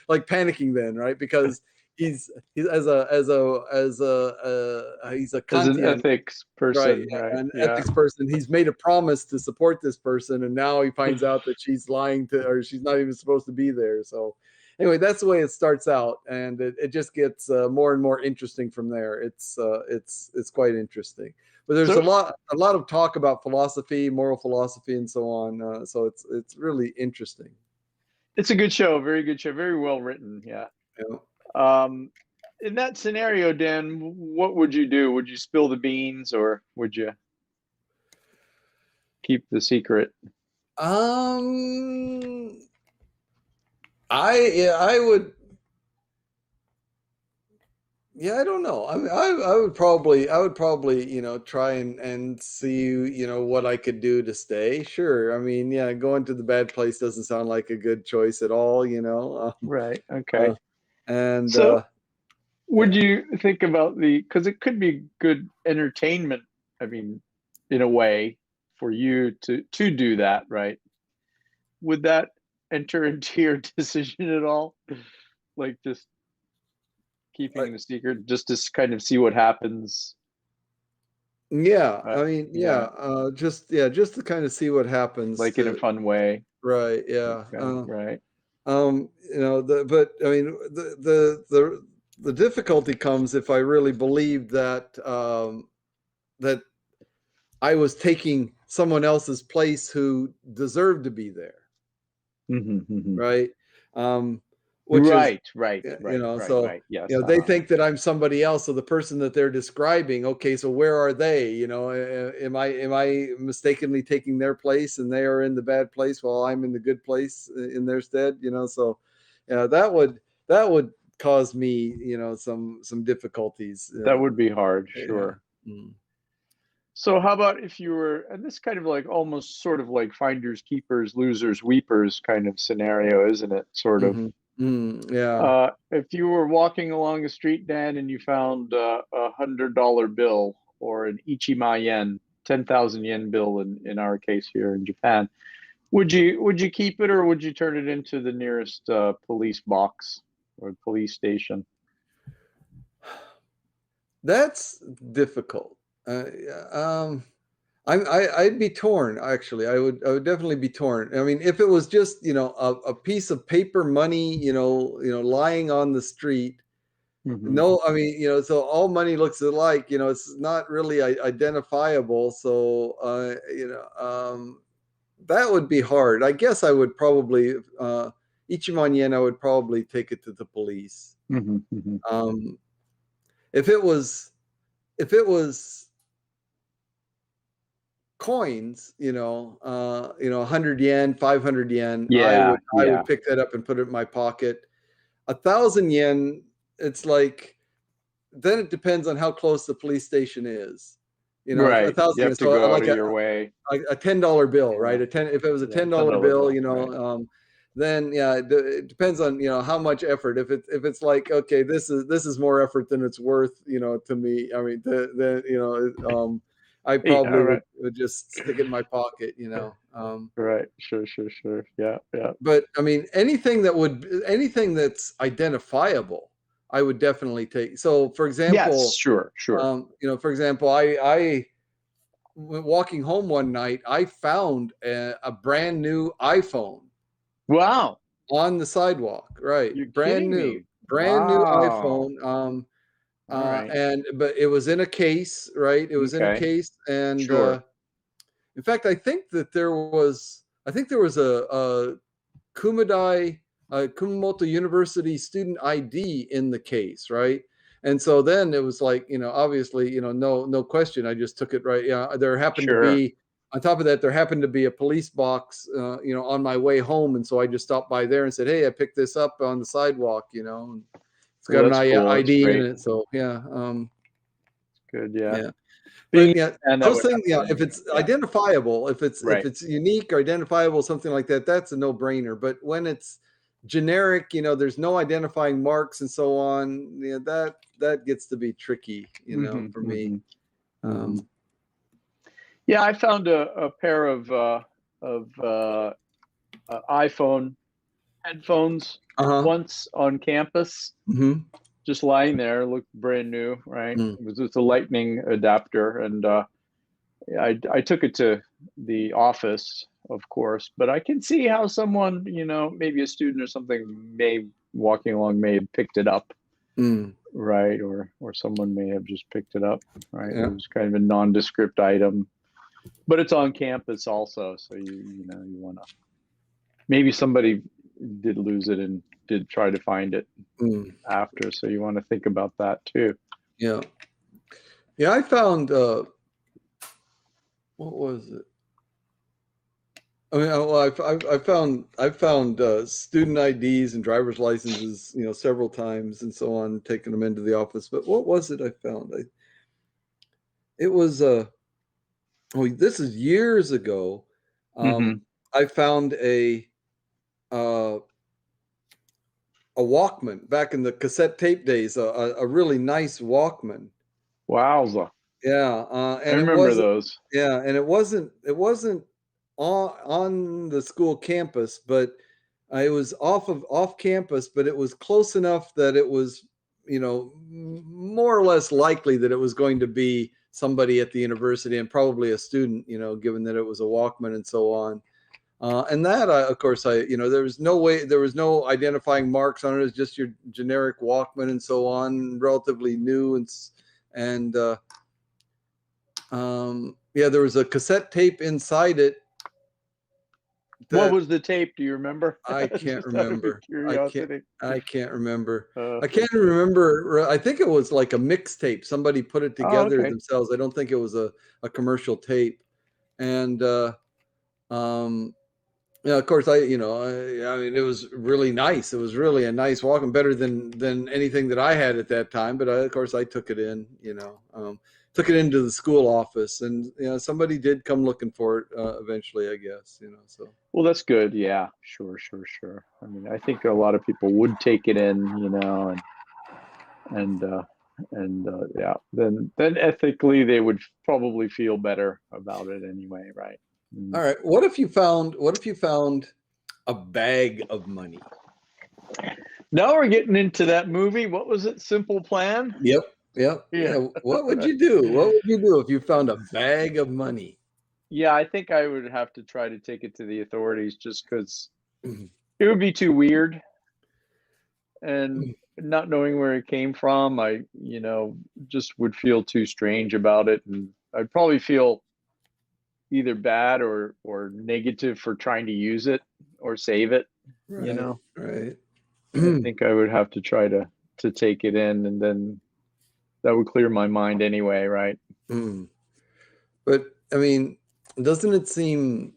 [SPEAKER 1] like panicking then, right? Because he's he's a
[SPEAKER 2] As an
[SPEAKER 1] Kantian,
[SPEAKER 2] ethics
[SPEAKER 1] right?
[SPEAKER 2] person, right?
[SPEAKER 1] An
[SPEAKER 2] Yeah.
[SPEAKER 1] ethics person. He's made a promise to support this person, and now he finds out that she's lying to, or she's not even supposed to be there. So anyway, that's the way it starts out, and it just gets more and more interesting from there. It's quite interesting. But there's a
[SPEAKER 2] So
[SPEAKER 1] lot of talk about philosophy, moral philosophy, and so on. So it's really interesting.
[SPEAKER 2] it's a good show, very good show, very well written. Yeah.
[SPEAKER 1] You know?
[SPEAKER 2] Um, in that scenario, Dan, what would you do? Would you spill the beans or would you keep the secret?
[SPEAKER 1] Um, I would. Yeah, I don't know. I mean, I would probably, try and see, what I could do to stay. Sure. I mean, yeah, going to the bad place doesn't sound like a good choice at all.
[SPEAKER 2] Right.
[SPEAKER 1] Uh,
[SPEAKER 2] Okay.
[SPEAKER 1] and
[SPEAKER 2] So would
[SPEAKER 1] yeah.
[SPEAKER 2] you think about because it could be good entertainment, I mean, in a way for you to do that, right? Would that enter into your decision at all? Like just
[SPEAKER 1] I,
[SPEAKER 2] keeping the secret just to kind of see what happens?
[SPEAKER 1] yeah,
[SPEAKER 2] Uh,
[SPEAKER 1] I mean,
[SPEAKER 2] yeah,
[SPEAKER 1] just to kind of see what happens
[SPEAKER 2] like in a fun way.
[SPEAKER 1] right, yeah.
[SPEAKER 2] Okay, right.
[SPEAKER 1] But I mean, the difficulty comes if I really believe that I was taking someone else's place who deserved to be there,
[SPEAKER 2] Hmm.
[SPEAKER 1] right? Which is,
[SPEAKER 2] Right, right, right, right,
[SPEAKER 1] so
[SPEAKER 2] right. Yes.
[SPEAKER 1] they think that I'm somebody else. So the person that they're describing, okay, so where are they? Am I mistakenly taking their place, and they are in the bad place while I'm in the good place in their stead? So yeah, that would cause me, some difficulties.
[SPEAKER 2] That would be hard,
[SPEAKER 1] Yeah.
[SPEAKER 2] sure.
[SPEAKER 1] Mm.
[SPEAKER 2] So how about if you were, and this kind of like almost sort of like finders, keepers, losers, weepers kind of scenario, isn't it? Sort of.
[SPEAKER 1] Hmm. Yeah.
[SPEAKER 2] If you were walking along the street, Dan, and you found $100 bill or an Ichima yen, 10,000 yen bill in our case here in Japan, would you keep it or would you turn it into the nearest police box or police station?
[SPEAKER 1] That's difficult. Yeah, I'd be torn, actually. I would definitely be torn. I mean, if it was just, a piece of paper money, lying on the street.
[SPEAKER 2] Hmm.
[SPEAKER 1] No, I mean, so all money looks alike, it's not really identifiable. So, that would be hard. I guess I would probably, Ichiman yen, I would probably take it to the police.
[SPEAKER 2] Hmm. Hmm.
[SPEAKER 1] Um, if it was coins, 100 yen, 500 yen, I
[SPEAKER 2] Yeah,
[SPEAKER 1] would I
[SPEAKER 2] yeah,
[SPEAKER 1] would pick that up and put it in my pocket. 1,000 yen, it's like, then it depends on how close the police station is. A
[SPEAKER 2] right. You
[SPEAKER 1] thousand
[SPEAKER 2] have
[SPEAKER 1] yen.
[SPEAKER 2] to
[SPEAKER 1] So
[SPEAKER 2] go out
[SPEAKER 1] like
[SPEAKER 2] of your way.
[SPEAKER 1] a $10 bill,
[SPEAKER 2] Yeah,
[SPEAKER 1] right? If it was a
[SPEAKER 2] yeah,
[SPEAKER 1] ten
[SPEAKER 2] ten
[SPEAKER 1] dollar
[SPEAKER 2] dollar
[SPEAKER 1] bill,
[SPEAKER 2] bill, right?
[SPEAKER 1] then yeah, it depends on how much effort. If it's like, okay, this is more effort than it's worth, to me. I mean, I
[SPEAKER 2] Yeah,
[SPEAKER 1] probably would,
[SPEAKER 2] right,
[SPEAKER 1] would just stick it in my pocket.
[SPEAKER 2] right. Sure, sure, sure. Yeah, yeah.
[SPEAKER 1] But I mean, anything that's identifiable, I would definitely take. So, for
[SPEAKER 2] Yes,
[SPEAKER 1] example,
[SPEAKER 2] sure, sure.
[SPEAKER 1] I walking home one night, I found a brand new iPhone
[SPEAKER 2] Wow,
[SPEAKER 1] on the sidewalk. Right,
[SPEAKER 2] you're
[SPEAKER 1] brand
[SPEAKER 2] kidding
[SPEAKER 1] new,
[SPEAKER 2] me.
[SPEAKER 1] brand new
[SPEAKER 2] Wow.
[SPEAKER 1] iPhone.
[SPEAKER 2] All right.
[SPEAKER 1] And but it was in a case, right? It was in a
[SPEAKER 2] Okay.
[SPEAKER 1] case, and
[SPEAKER 2] Sure.
[SPEAKER 1] in fact, I think there was a Kumamoto University student ID in the case, right? And so then it was like, obviously, no question. I just took it, right. Yeah, there happened to
[SPEAKER 2] Sure.
[SPEAKER 1] be, on top of that, there happened to be a police box, on my way home, and so I just stopped by there and said, "Hey, I picked this up on the sidewalk, and it's
[SPEAKER 2] Well,
[SPEAKER 1] got an
[SPEAKER 2] that's cool. That's
[SPEAKER 1] ID in
[SPEAKER 2] great.
[SPEAKER 1] it." So yeah,
[SPEAKER 2] Good. Yeah.
[SPEAKER 1] yeah.
[SPEAKER 2] Being
[SPEAKER 1] But yeah,
[SPEAKER 2] and that
[SPEAKER 1] those
[SPEAKER 2] would
[SPEAKER 1] things,
[SPEAKER 2] happen
[SPEAKER 1] if
[SPEAKER 2] anyway.
[SPEAKER 1] it's
[SPEAKER 2] Yeah.
[SPEAKER 1] identifiable, if
[SPEAKER 2] Right.
[SPEAKER 1] it's unique or identifiable, something like that, that's a no-brainer. But when it's generic, there's no identifying marks and so on, that gets to be tricky,
[SPEAKER 2] Hmm.
[SPEAKER 1] for me.
[SPEAKER 2] Hmm. Hmm.
[SPEAKER 1] Um,
[SPEAKER 2] Yeah, I found a pair of iPhone headphones
[SPEAKER 1] uh-huh.
[SPEAKER 2] once on campus,
[SPEAKER 1] Hmm.
[SPEAKER 2] just lying there, looked brand new, right?
[SPEAKER 1] Mm.
[SPEAKER 2] It was just a lightning adapter, and I took it to the office, of course, but I can see how someone, maybe a student or something, may walking along may have picked it up,
[SPEAKER 1] Mm.
[SPEAKER 2] right? Or someone may have just picked it up, right? It
[SPEAKER 1] Yeah.
[SPEAKER 2] was kind of a nondescript item, but it's on campus also, so you want to, maybe somebody did lose it and did try to find it
[SPEAKER 1] Mm.
[SPEAKER 2] after, so you want to think about that too.
[SPEAKER 1] Yeah. Yeah. I found, what was it? I mean, well, I found student IDs and driver's licenses, several times and so on, taking them into the office. But what was it I found? It was oh, this is years ago.
[SPEAKER 2] Hmm.
[SPEAKER 1] I found uh, a Walkman back in the cassette tape days, a really nice Walkman.
[SPEAKER 2] Wowza.
[SPEAKER 1] Yeah,
[SPEAKER 2] I
[SPEAKER 1] and it
[SPEAKER 2] remember
[SPEAKER 1] wasn't.
[SPEAKER 2] those.
[SPEAKER 1] Yeah, and it wasn't on the school campus, but it was off campus, but it was close enough that it was, more or less likely that it was going to be somebody at the university and probably a student, given that it was a Walkman and so on. And that, of course, there was no way, there was no identifying marks on it. It's just your generic Walkman and so on, relatively new, and yeah, there was a cassette tape inside it
[SPEAKER 2] What
[SPEAKER 1] that
[SPEAKER 2] was the tape? Do you remember?
[SPEAKER 1] I can't
[SPEAKER 2] Just out of
[SPEAKER 1] remember. I can't.
[SPEAKER 2] curiosity.
[SPEAKER 1] I can't remember. I
[SPEAKER 2] Okay.
[SPEAKER 1] can't remember. I think it was like a mixtape. Somebody put it
[SPEAKER 2] Oh,
[SPEAKER 1] together
[SPEAKER 2] okay.
[SPEAKER 1] themselves. I don't think it was a commercial tape. And um, yeah, of course, I mean, it was really nice. It was really a nice Walkman, better than anything that I had at that time. But of course, I took it in. Took it into the school office, and somebody did come looking for it eventually, I guess. So.
[SPEAKER 2] Well, that's good. Yeah, sure, sure, sure. I mean, I think a lot of people would take it in, and uh, and yeah, then ethically they would probably feel better about it anyway, right? Mm.
[SPEAKER 1] All right. What if you found a bag of money?
[SPEAKER 2] Now we're getting into that movie. What was it? Simple Plan?
[SPEAKER 1] Yep. Yep.
[SPEAKER 2] Yeah.
[SPEAKER 1] Yeah. What would you do? What would you do if you found a bag of money?
[SPEAKER 2] Yeah, I think I would have to try to take it to the authorities just because
[SPEAKER 1] Mhm.
[SPEAKER 2] it would be too weird. And not knowing where it came from, I, just would feel too strange about it. And I'd probably feel either bad or negative for trying to use it or save it, you
[SPEAKER 1] Right,
[SPEAKER 2] know.
[SPEAKER 1] right.
[SPEAKER 2] I think I would have to try to take it in, and then that would clear my mind anyway, right?
[SPEAKER 1] Mm. But I mean, doesn't it seem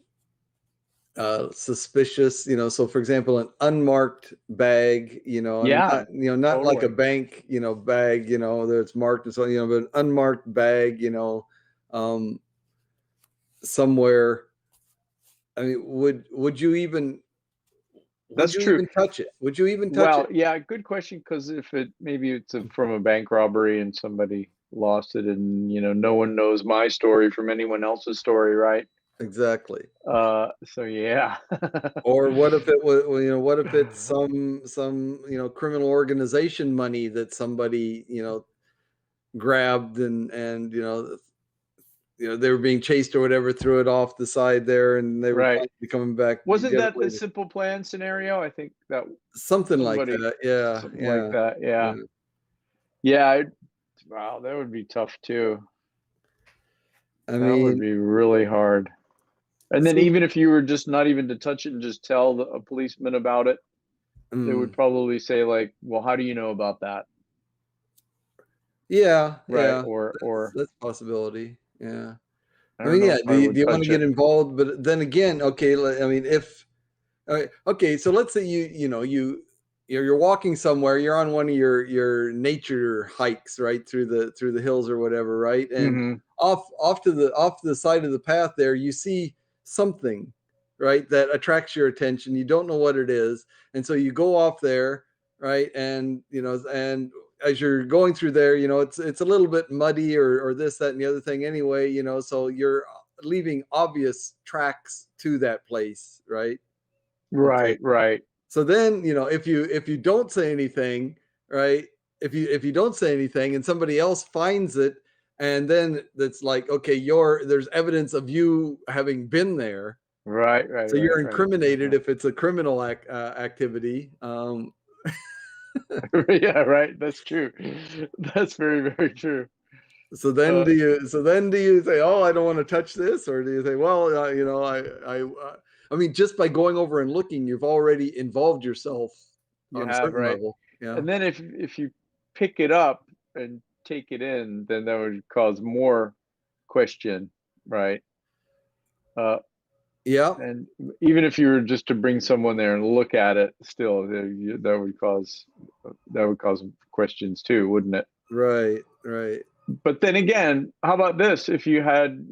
[SPEAKER 1] suspicious? So for example, an unmarked bag, I mean,
[SPEAKER 2] Yeah,
[SPEAKER 1] not like a
[SPEAKER 2] totally.
[SPEAKER 1] bank, bag, that's marked and so, but an unmarked bag, um, somewhere. I mean, would
[SPEAKER 2] That's
[SPEAKER 1] you
[SPEAKER 2] true.
[SPEAKER 1] even touch it? Would you even touch
[SPEAKER 2] Well,
[SPEAKER 1] it?
[SPEAKER 2] yeah, good question. Because if maybe it's from a bank robbery and somebody lost it, and no one knows my story from anyone else's story, right?
[SPEAKER 1] Exactly.
[SPEAKER 2] So yeah.
[SPEAKER 1] Or what if it was, what if it's some, criminal organization money that somebody, grabbed and they were being chased or whatever, threw it off the side there, and they were
[SPEAKER 2] Right.
[SPEAKER 1] possibly coming back to
[SPEAKER 2] Wasn't
[SPEAKER 1] get it
[SPEAKER 2] that the
[SPEAKER 1] later.
[SPEAKER 2] simple plan scenario? I think that
[SPEAKER 1] Something like
[SPEAKER 2] somebody,
[SPEAKER 1] that. Yeah,
[SPEAKER 2] something like
[SPEAKER 1] yeah,
[SPEAKER 2] that. Yeah.
[SPEAKER 1] yeah.
[SPEAKER 2] Yeah. Wow, that would be tough too.
[SPEAKER 1] I
[SPEAKER 2] That would
[SPEAKER 1] mean,
[SPEAKER 2] be really hard. And then
[SPEAKER 1] see,
[SPEAKER 2] even if you were just not even to touch it and just tell a policeman about it, they would
[SPEAKER 1] mm,
[SPEAKER 2] probably say like, "Well, how do you know about that?"
[SPEAKER 1] yeah,
[SPEAKER 2] Right?
[SPEAKER 1] yeah,
[SPEAKER 2] Or
[SPEAKER 1] that's a possibility. Yeah.
[SPEAKER 2] I
[SPEAKER 1] I
[SPEAKER 2] don't
[SPEAKER 1] mean,
[SPEAKER 2] know
[SPEAKER 1] yeah.
[SPEAKER 2] if
[SPEAKER 1] Do
[SPEAKER 2] I
[SPEAKER 1] you, do
[SPEAKER 2] would
[SPEAKER 1] you want to
[SPEAKER 2] touch
[SPEAKER 1] get
[SPEAKER 2] it.
[SPEAKER 1] involved? But then again, okay. I mean, if okay, so let's say you're walking somewhere, you're on one of your nature hikes, right, through the hills or whatever, right? And
[SPEAKER 2] Hmm.
[SPEAKER 1] off to the side of the path there, you see something, right, that attracts your attention. You don't know what it is, and so you go off there, right? And as you're going through there, it's a little bit muddy or this, that, and the other thing anyway, so you're leaving obvious tracks to that place, right? Okay.
[SPEAKER 2] Right. Right.
[SPEAKER 1] So then, if you don't say anything, right? If you don't say anything and somebody else finds it, and then that's like, okay, there's evidence of you having been there.
[SPEAKER 2] Right. Right.
[SPEAKER 1] So
[SPEAKER 2] Right.
[SPEAKER 1] you're
[SPEAKER 2] Right.
[SPEAKER 1] incriminated
[SPEAKER 2] Uh-huh.
[SPEAKER 1] if it's a criminal activity.
[SPEAKER 2] Yeah. Right. That's true. That's very, very true. Uh,
[SPEAKER 1] So then do you say, oh, I don't want to touch this, or do you say, well, I mean, just by going over and looking, you've already involved yourself
[SPEAKER 2] you
[SPEAKER 1] on a
[SPEAKER 2] have,
[SPEAKER 1] certain
[SPEAKER 2] right.
[SPEAKER 1] level. Yeah.
[SPEAKER 2] And then if you pick it up and take it in, then that would cause more question, right? Uh,
[SPEAKER 1] Yeah.
[SPEAKER 2] and even if you were just to bring someone there and look at it, still that would cause questions too, wouldn't it?
[SPEAKER 1] Right, right.
[SPEAKER 2] But then again, how about this? If you had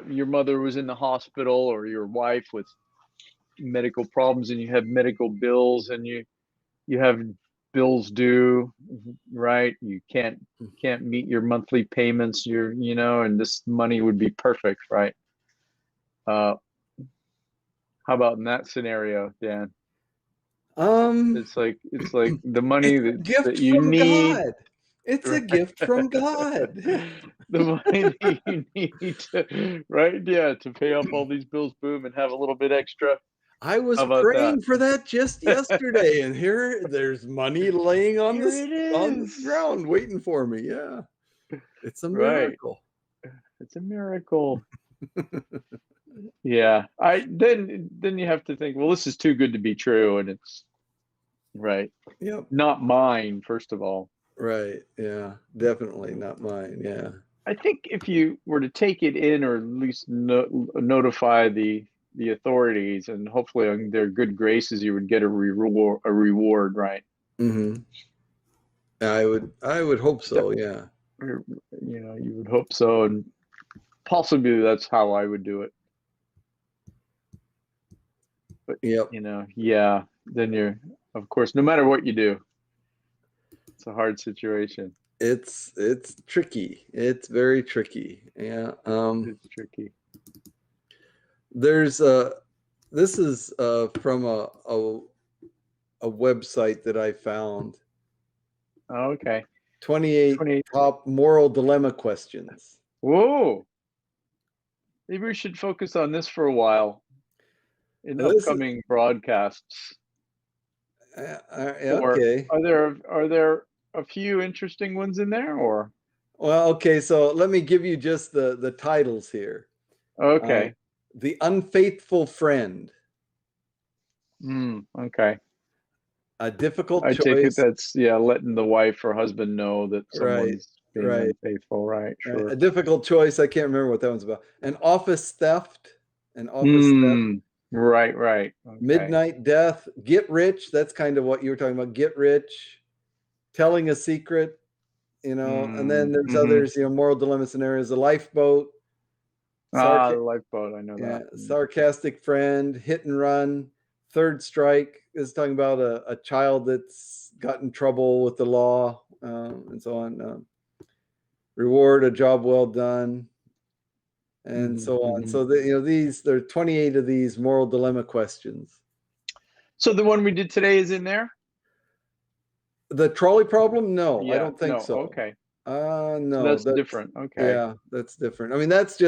[SPEAKER 2] your mother was in the hospital or your wife with medical problems and you have medical bills and you have bills due, right? You can't meet your monthly payments, and this money would be perfect, right? Uh, how about in that scenario, Dan?
[SPEAKER 1] Um,
[SPEAKER 2] It's like the money
[SPEAKER 1] it's a
[SPEAKER 2] that
[SPEAKER 1] gift
[SPEAKER 2] you
[SPEAKER 1] from
[SPEAKER 2] need,
[SPEAKER 1] God. It's a
[SPEAKER 2] right?
[SPEAKER 1] gift from God.
[SPEAKER 2] The money that you need to, right? Yeah, to pay off all these bills, boom, and have a little bit extra.
[SPEAKER 1] I
[SPEAKER 2] How
[SPEAKER 1] was
[SPEAKER 2] about that?
[SPEAKER 1] praying for that just yesterday, and here there's money laying on
[SPEAKER 2] Here
[SPEAKER 1] this
[SPEAKER 2] it
[SPEAKER 1] on the
[SPEAKER 2] is.
[SPEAKER 1] ground waiting for me. Yeah. It's a
[SPEAKER 2] Right.
[SPEAKER 1] miracle.
[SPEAKER 2] It's a miracle. Yeah. Then you have to think, well, this is too good to be true, and it's right.
[SPEAKER 1] Yep.
[SPEAKER 2] Not mine, first of all.
[SPEAKER 1] Right. Yeah. Definitely not mine. Yeah.
[SPEAKER 2] I think if you were to take it in or at least notify the authorities and hopefully on their good graces you would get a reward, right?
[SPEAKER 1] Hmm. I would hope
[SPEAKER 2] That-
[SPEAKER 1] so. Yeah.
[SPEAKER 2] you would hope so, and possibly that's how I would do it. But
[SPEAKER 1] Yep.
[SPEAKER 2] yeah, then you're, of course, no matter what you do, it's a hard situation.
[SPEAKER 1] It's tricky. It's very tricky. Yeah.
[SPEAKER 2] It's tricky.
[SPEAKER 1] There's this is from a website that I found.
[SPEAKER 2] Oh, okay.
[SPEAKER 1] 28
[SPEAKER 2] 28.
[SPEAKER 1] top moral dilemma questions.
[SPEAKER 2] Whoa. Maybe we should focus on this for a while in
[SPEAKER 1] This is
[SPEAKER 2] upcoming broadcasts.
[SPEAKER 1] yeah,
[SPEAKER 2] Or
[SPEAKER 1] okay.
[SPEAKER 2] are there a few interesting ones in there, or
[SPEAKER 1] Well, okay. So let me give you just the titles here. Uh,
[SPEAKER 2] okay.
[SPEAKER 1] the Unfaithful Friend,
[SPEAKER 2] Okay.
[SPEAKER 1] a difficult
[SPEAKER 2] I take it
[SPEAKER 1] choice.
[SPEAKER 2] that's, yeah, letting the wife or husband know that
[SPEAKER 1] Right,
[SPEAKER 2] someone's being
[SPEAKER 1] right,
[SPEAKER 2] unfaithful, right?
[SPEAKER 1] right.
[SPEAKER 2] Sure.
[SPEAKER 1] A difficult choice. I can't remember what that one's about. An office theft. An office theft.
[SPEAKER 2] Hmm. Right, right. Okay.
[SPEAKER 1] Midnight death. Get rich. That's kind of what you were talking about. Get rich. Telling a secret. And then there's
[SPEAKER 2] Mm-hmm.
[SPEAKER 1] others. Moral dilemma scenarios. A lifeboat.
[SPEAKER 2] Ah, the
[SPEAKER 1] Sarca-
[SPEAKER 2] lifeboat, I know
[SPEAKER 1] yeah,
[SPEAKER 2] that.
[SPEAKER 1] sarcastic friend. Hit and run. Third strike is talking about a child that's got in trouble with the law and so on. Reward, a job well done, and
[SPEAKER 2] Hmm.
[SPEAKER 1] so on.
[SPEAKER 2] Hmm.
[SPEAKER 1] So there are 28 of these moral dilemma questions.
[SPEAKER 2] So the one we did today is in there?
[SPEAKER 1] The trolley problem? No, I
[SPEAKER 2] Yeah,
[SPEAKER 1] don't think
[SPEAKER 2] no,
[SPEAKER 1] so.
[SPEAKER 2] okay. So
[SPEAKER 1] No,
[SPEAKER 2] that's
[SPEAKER 1] that's
[SPEAKER 2] different. Okay.
[SPEAKER 1] yeah, that's different. I mean, that's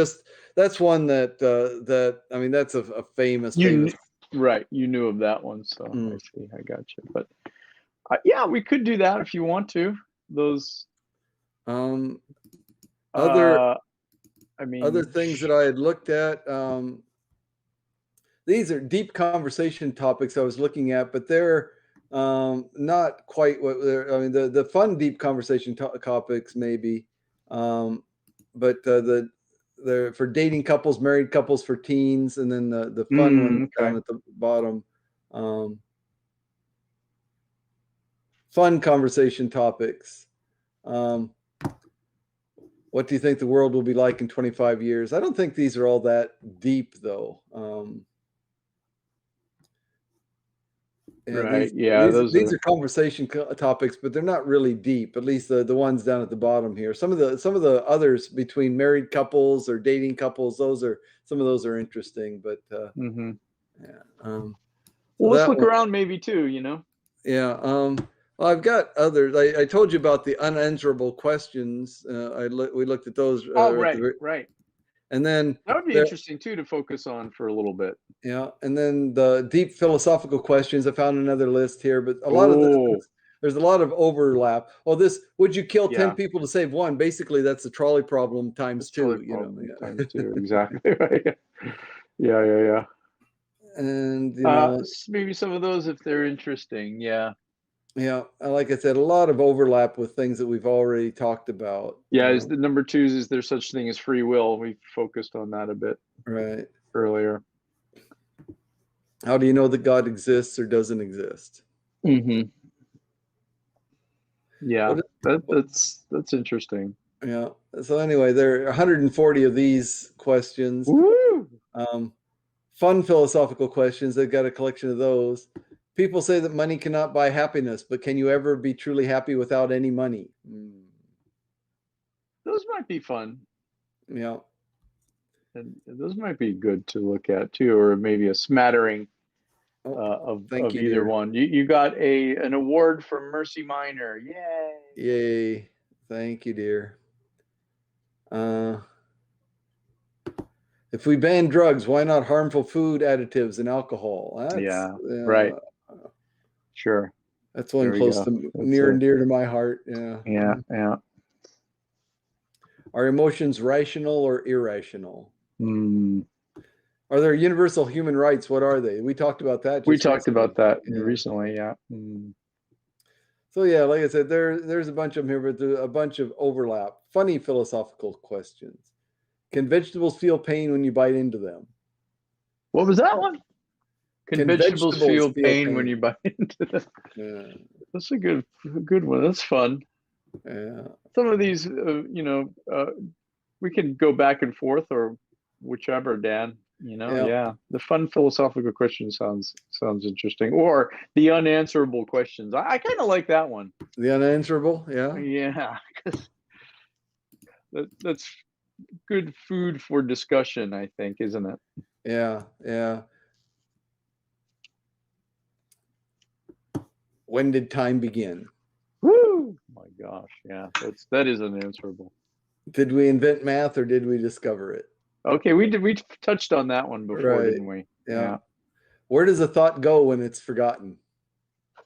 [SPEAKER 1] one that I mean, that's a famous
[SPEAKER 2] You
[SPEAKER 1] famous.
[SPEAKER 2] kn- right, you knew of that one, so I
[SPEAKER 1] Mm.
[SPEAKER 2] see. I got you. But yeah, we could do that if you want to. Those
[SPEAKER 1] Um, other
[SPEAKER 2] uh I
[SPEAKER 1] other
[SPEAKER 2] mean,
[SPEAKER 1] things that I had looked at. These are deep conversation topics I was looking at, but they're not quite what they're. I mean, the fun deep conversation topics maybe, but the for dating couples, married couples, for teens, and then the fun ones down
[SPEAKER 2] okay.
[SPEAKER 1] at the bottom. Um, Fun conversation topics. Um, what do you think the world will be like in 25 years? I don't think these are all that deep, though. Yeah,
[SPEAKER 2] Right.
[SPEAKER 1] these
[SPEAKER 2] Yeah,
[SPEAKER 1] these
[SPEAKER 2] those
[SPEAKER 1] these
[SPEAKER 2] are
[SPEAKER 1] are conversation topics, but they're not really deep. At least the ones down at the bottom here. Some of the others between married couples or dating couples, some of those are interesting. But
[SPEAKER 2] mhm.
[SPEAKER 1] yeah, so
[SPEAKER 2] Well, let's
[SPEAKER 1] that
[SPEAKER 2] look
[SPEAKER 1] one,
[SPEAKER 2] around maybe too.
[SPEAKER 1] yeah. Well, I've got others. I told you about the unanswerable questions. We looked at those
[SPEAKER 2] Oh,
[SPEAKER 1] at the
[SPEAKER 2] right,
[SPEAKER 1] very,
[SPEAKER 2] right.
[SPEAKER 1] and then
[SPEAKER 2] That would be
[SPEAKER 1] there,
[SPEAKER 2] interesting too to focus on for a little bit.
[SPEAKER 1] yeah, and then the deep philosophical questions. I found another list here, but a lot of
[SPEAKER 2] Oh,
[SPEAKER 1] there's a lot of overlap. Oh, this would you kill 10
[SPEAKER 2] yeah.
[SPEAKER 1] people to save one? Basically, that's the trolley problem times
[SPEAKER 2] That's trolley
[SPEAKER 1] two,
[SPEAKER 2] problem times
[SPEAKER 1] yeah.
[SPEAKER 2] two. Exactly. Right. Yeah, yeah,
[SPEAKER 1] And
[SPEAKER 2] yeah. Maybe some of those if they're interesting. Yeah.
[SPEAKER 1] yeah, like I said, a lot of overlap with things that we've already talked about.
[SPEAKER 2] Yeah, is the number two, is there such thing as free will? We focused on that a bit
[SPEAKER 1] Right.
[SPEAKER 2] earlier.
[SPEAKER 1] How do you know that God exists or doesn't exist?
[SPEAKER 2] Hmm. Yeah,
[SPEAKER 1] What,
[SPEAKER 2] that's interesting.
[SPEAKER 1] yeah. So anyway, there are 140 of these questions.
[SPEAKER 2] Woo!
[SPEAKER 1] Um, Fun philosophical questions. They've got a collection of those. People say that money cannot buy happiness, but can you ever be truly happy without any money?
[SPEAKER 2] Those might be fun.
[SPEAKER 1] Yeah.
[SPEAKER 2] And those might be good to look at too, or maybe a smattering
[SPEAKER 1] Oh, thank
[SPEAKER 2] of
[SPEAKER 1] you,
[SPEAKER 2] either
[SPEAKER 1] dear.
[SPEAKER 2] one. You got an award for Mercy Minor. Yay!
[SPEAKER 1] Yay. Thank you, dear. Uh, if we ban drugs, why not harmful food additives and alcohol?
[SPEAKER 2] Yeah, right. Sure.
[SPEAKER 1] That's one
[SPEAKER 2] There we
[SPEAKER 1] close
[SPEAKER 2] go.
[SPEAKER 1] to
[SPEAKER 2] That's
[SPEAKER 1] near
[SPEAKER 2] a
[SPEAKER 1] and dear to my heart. Yeah.
[SPEAKER 2] yeah, yeah.
[SPEAKER 1] Are emotions rational or irrational?
[SPEAKER 2] Hmm.
[SPEAKER 1] Are there universal human rights? What are they? We talked about that
[SPEAKER 2] We
[SPEAKER 1] just
[SPEAKER 2] talked
[SPEAKER 1] recently.
[SPEAKER 2] about that
[SPEAKER 1] Yeah.
[SPEAKER 2] recently. Yeah. Hmm.
[SPEAKER 1] So yeah, like I said, there's a bunch of them here, but there's a bunch of overlap. Funny philosophical questions. Can vegetables feel pain when you bite into them?
[SPEAKER 2] What was that one? Can
[SPEAKER 1] Can
[SPEAKER 2] vegetables
[SPEAKER 1] vegetables
[SPEAKER 2] feel
[SPEAKER 1] feel
[SPEAKER 2] pain when
[SPEAKER 1] pain?
[SPEAKER 2] you bite into them?
[SPEAKER 1] Yeah,
[SPEAKER 2] That's a good one. That's fun.
[SPEAKER 1] yeah,
[SPEAKER 2] Some of these, we can go back and forth or whichever, Dan.
[SPEAKER 1] yeah.
[SPEAKER 2] Yeah. The fun philosophical question sounds interesting. Or the unanswerable questions. I kind of like that one.
[SPEAKER 1] The unanswerable. Yeah,
[SPEAKER 2] Yeah, because that's good food for discussion, I think, isn't it?
[SPEAKER 1] yeah, yeah. When did time begin?
[SPEAKER 2] Woo! My gosh, yeah, that is unanswerable.
[SPEAKER 1] Did we invent math or did we discover it?
[SPEAKER 2] Okay, we touched on that one before,
[SPEAKER 1] Right.
[SPEAKER 2] didn't we?
[SPEAKER 1] Yeah. Where does a thought go when it's forgotten?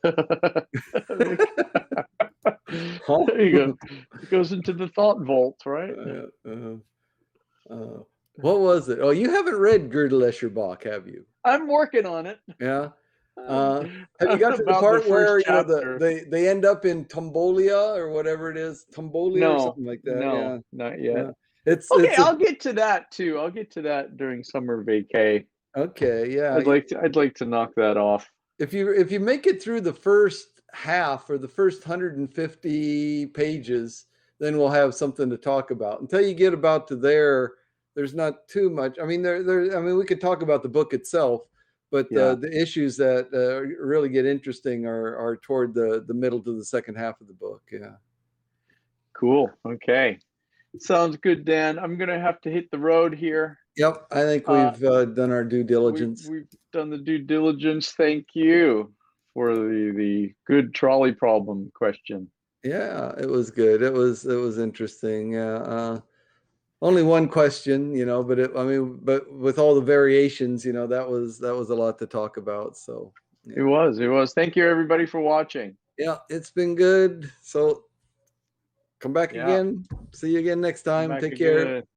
[SPEAKER 2] There
[SPEAKER 1] Huh?
[SPEAKER 2] you go. It goes into the thought vault, right?
[SPEAKER 1] What was it? Oh, you haven't read Girdle Bach, have you?
[SPEAKER 2] I'm working on it.
[SPEAKER 1] Yeah.
[SPEAKER 2] I'm
[SPEAKER 1] Have you got to the
[SPEAKER 2] about the
[SPEAKER 1] part
[SPEAKER 2] first
[SPEAKER 1] where
[SPEAKER 2] chapter.
[SPEAKER 1] they end up in Tombolia or whatever it is, Tombolia or
[SPEAKER 2] No,
[SPEAKER 1] something like that?
[SPEAKER 2] no,
[SPEAKER 1] Yeah,
[SPEAKER 2] not yet.
[SPEAKER 1] yeah.
[SPEAKER 2] Okay,
[SPEAKER 1] It's a
[SPEAKER 2] I'll get to that too. I'll get to that during summer vacay.
[SPEAKER 1] okay. Yeah.
[SPEAKER 2] I'd like to knock that off.
[SPEAKER 1] If you make it through the first half or the first 150 pages, then we'll have something to talk about. Until you get about to there, there's not too much. I mean, I mean, we could talk about the book itself, but
[SPEAKER 2] Yeah,
[SPEAKER 1] the issues that really get interesting are toward the middle to the second half of the book. Yeah.
[SPEAKER 2] cool. Okay. Sounds good, Dan. I'm gonna have to hit the road here.
[SPEAKER 1] Yep. I think
[SPEAKER 2] Uh,
[SPEAKER 1] we've done our due diligence.
[SPEAKER 2] we've done the due diligence. Thank you for the good trolley problem question.
[SPEAKER 1] Yeah, it was good. It was interesting. Yeah. Only one question, but I mean, but with all the variations, that was a lot to talk about. So,
[SPEAKER 2] It
[SPEAKER 1] yeah,
[SPEAKER 2] was. It was. Thank you, everybody, for watching.
[SPEAKER 1] yeah, it's been good. So, come back
[SPEAKER 2] Yeah,
[SPEAKER 1] again. See you again next
[SPEAKER 2] come
[SPEAKER 1] time.
[SPEAKER 2] back
[SPEAKER 1] Take care.
[SPEAKER 2] again.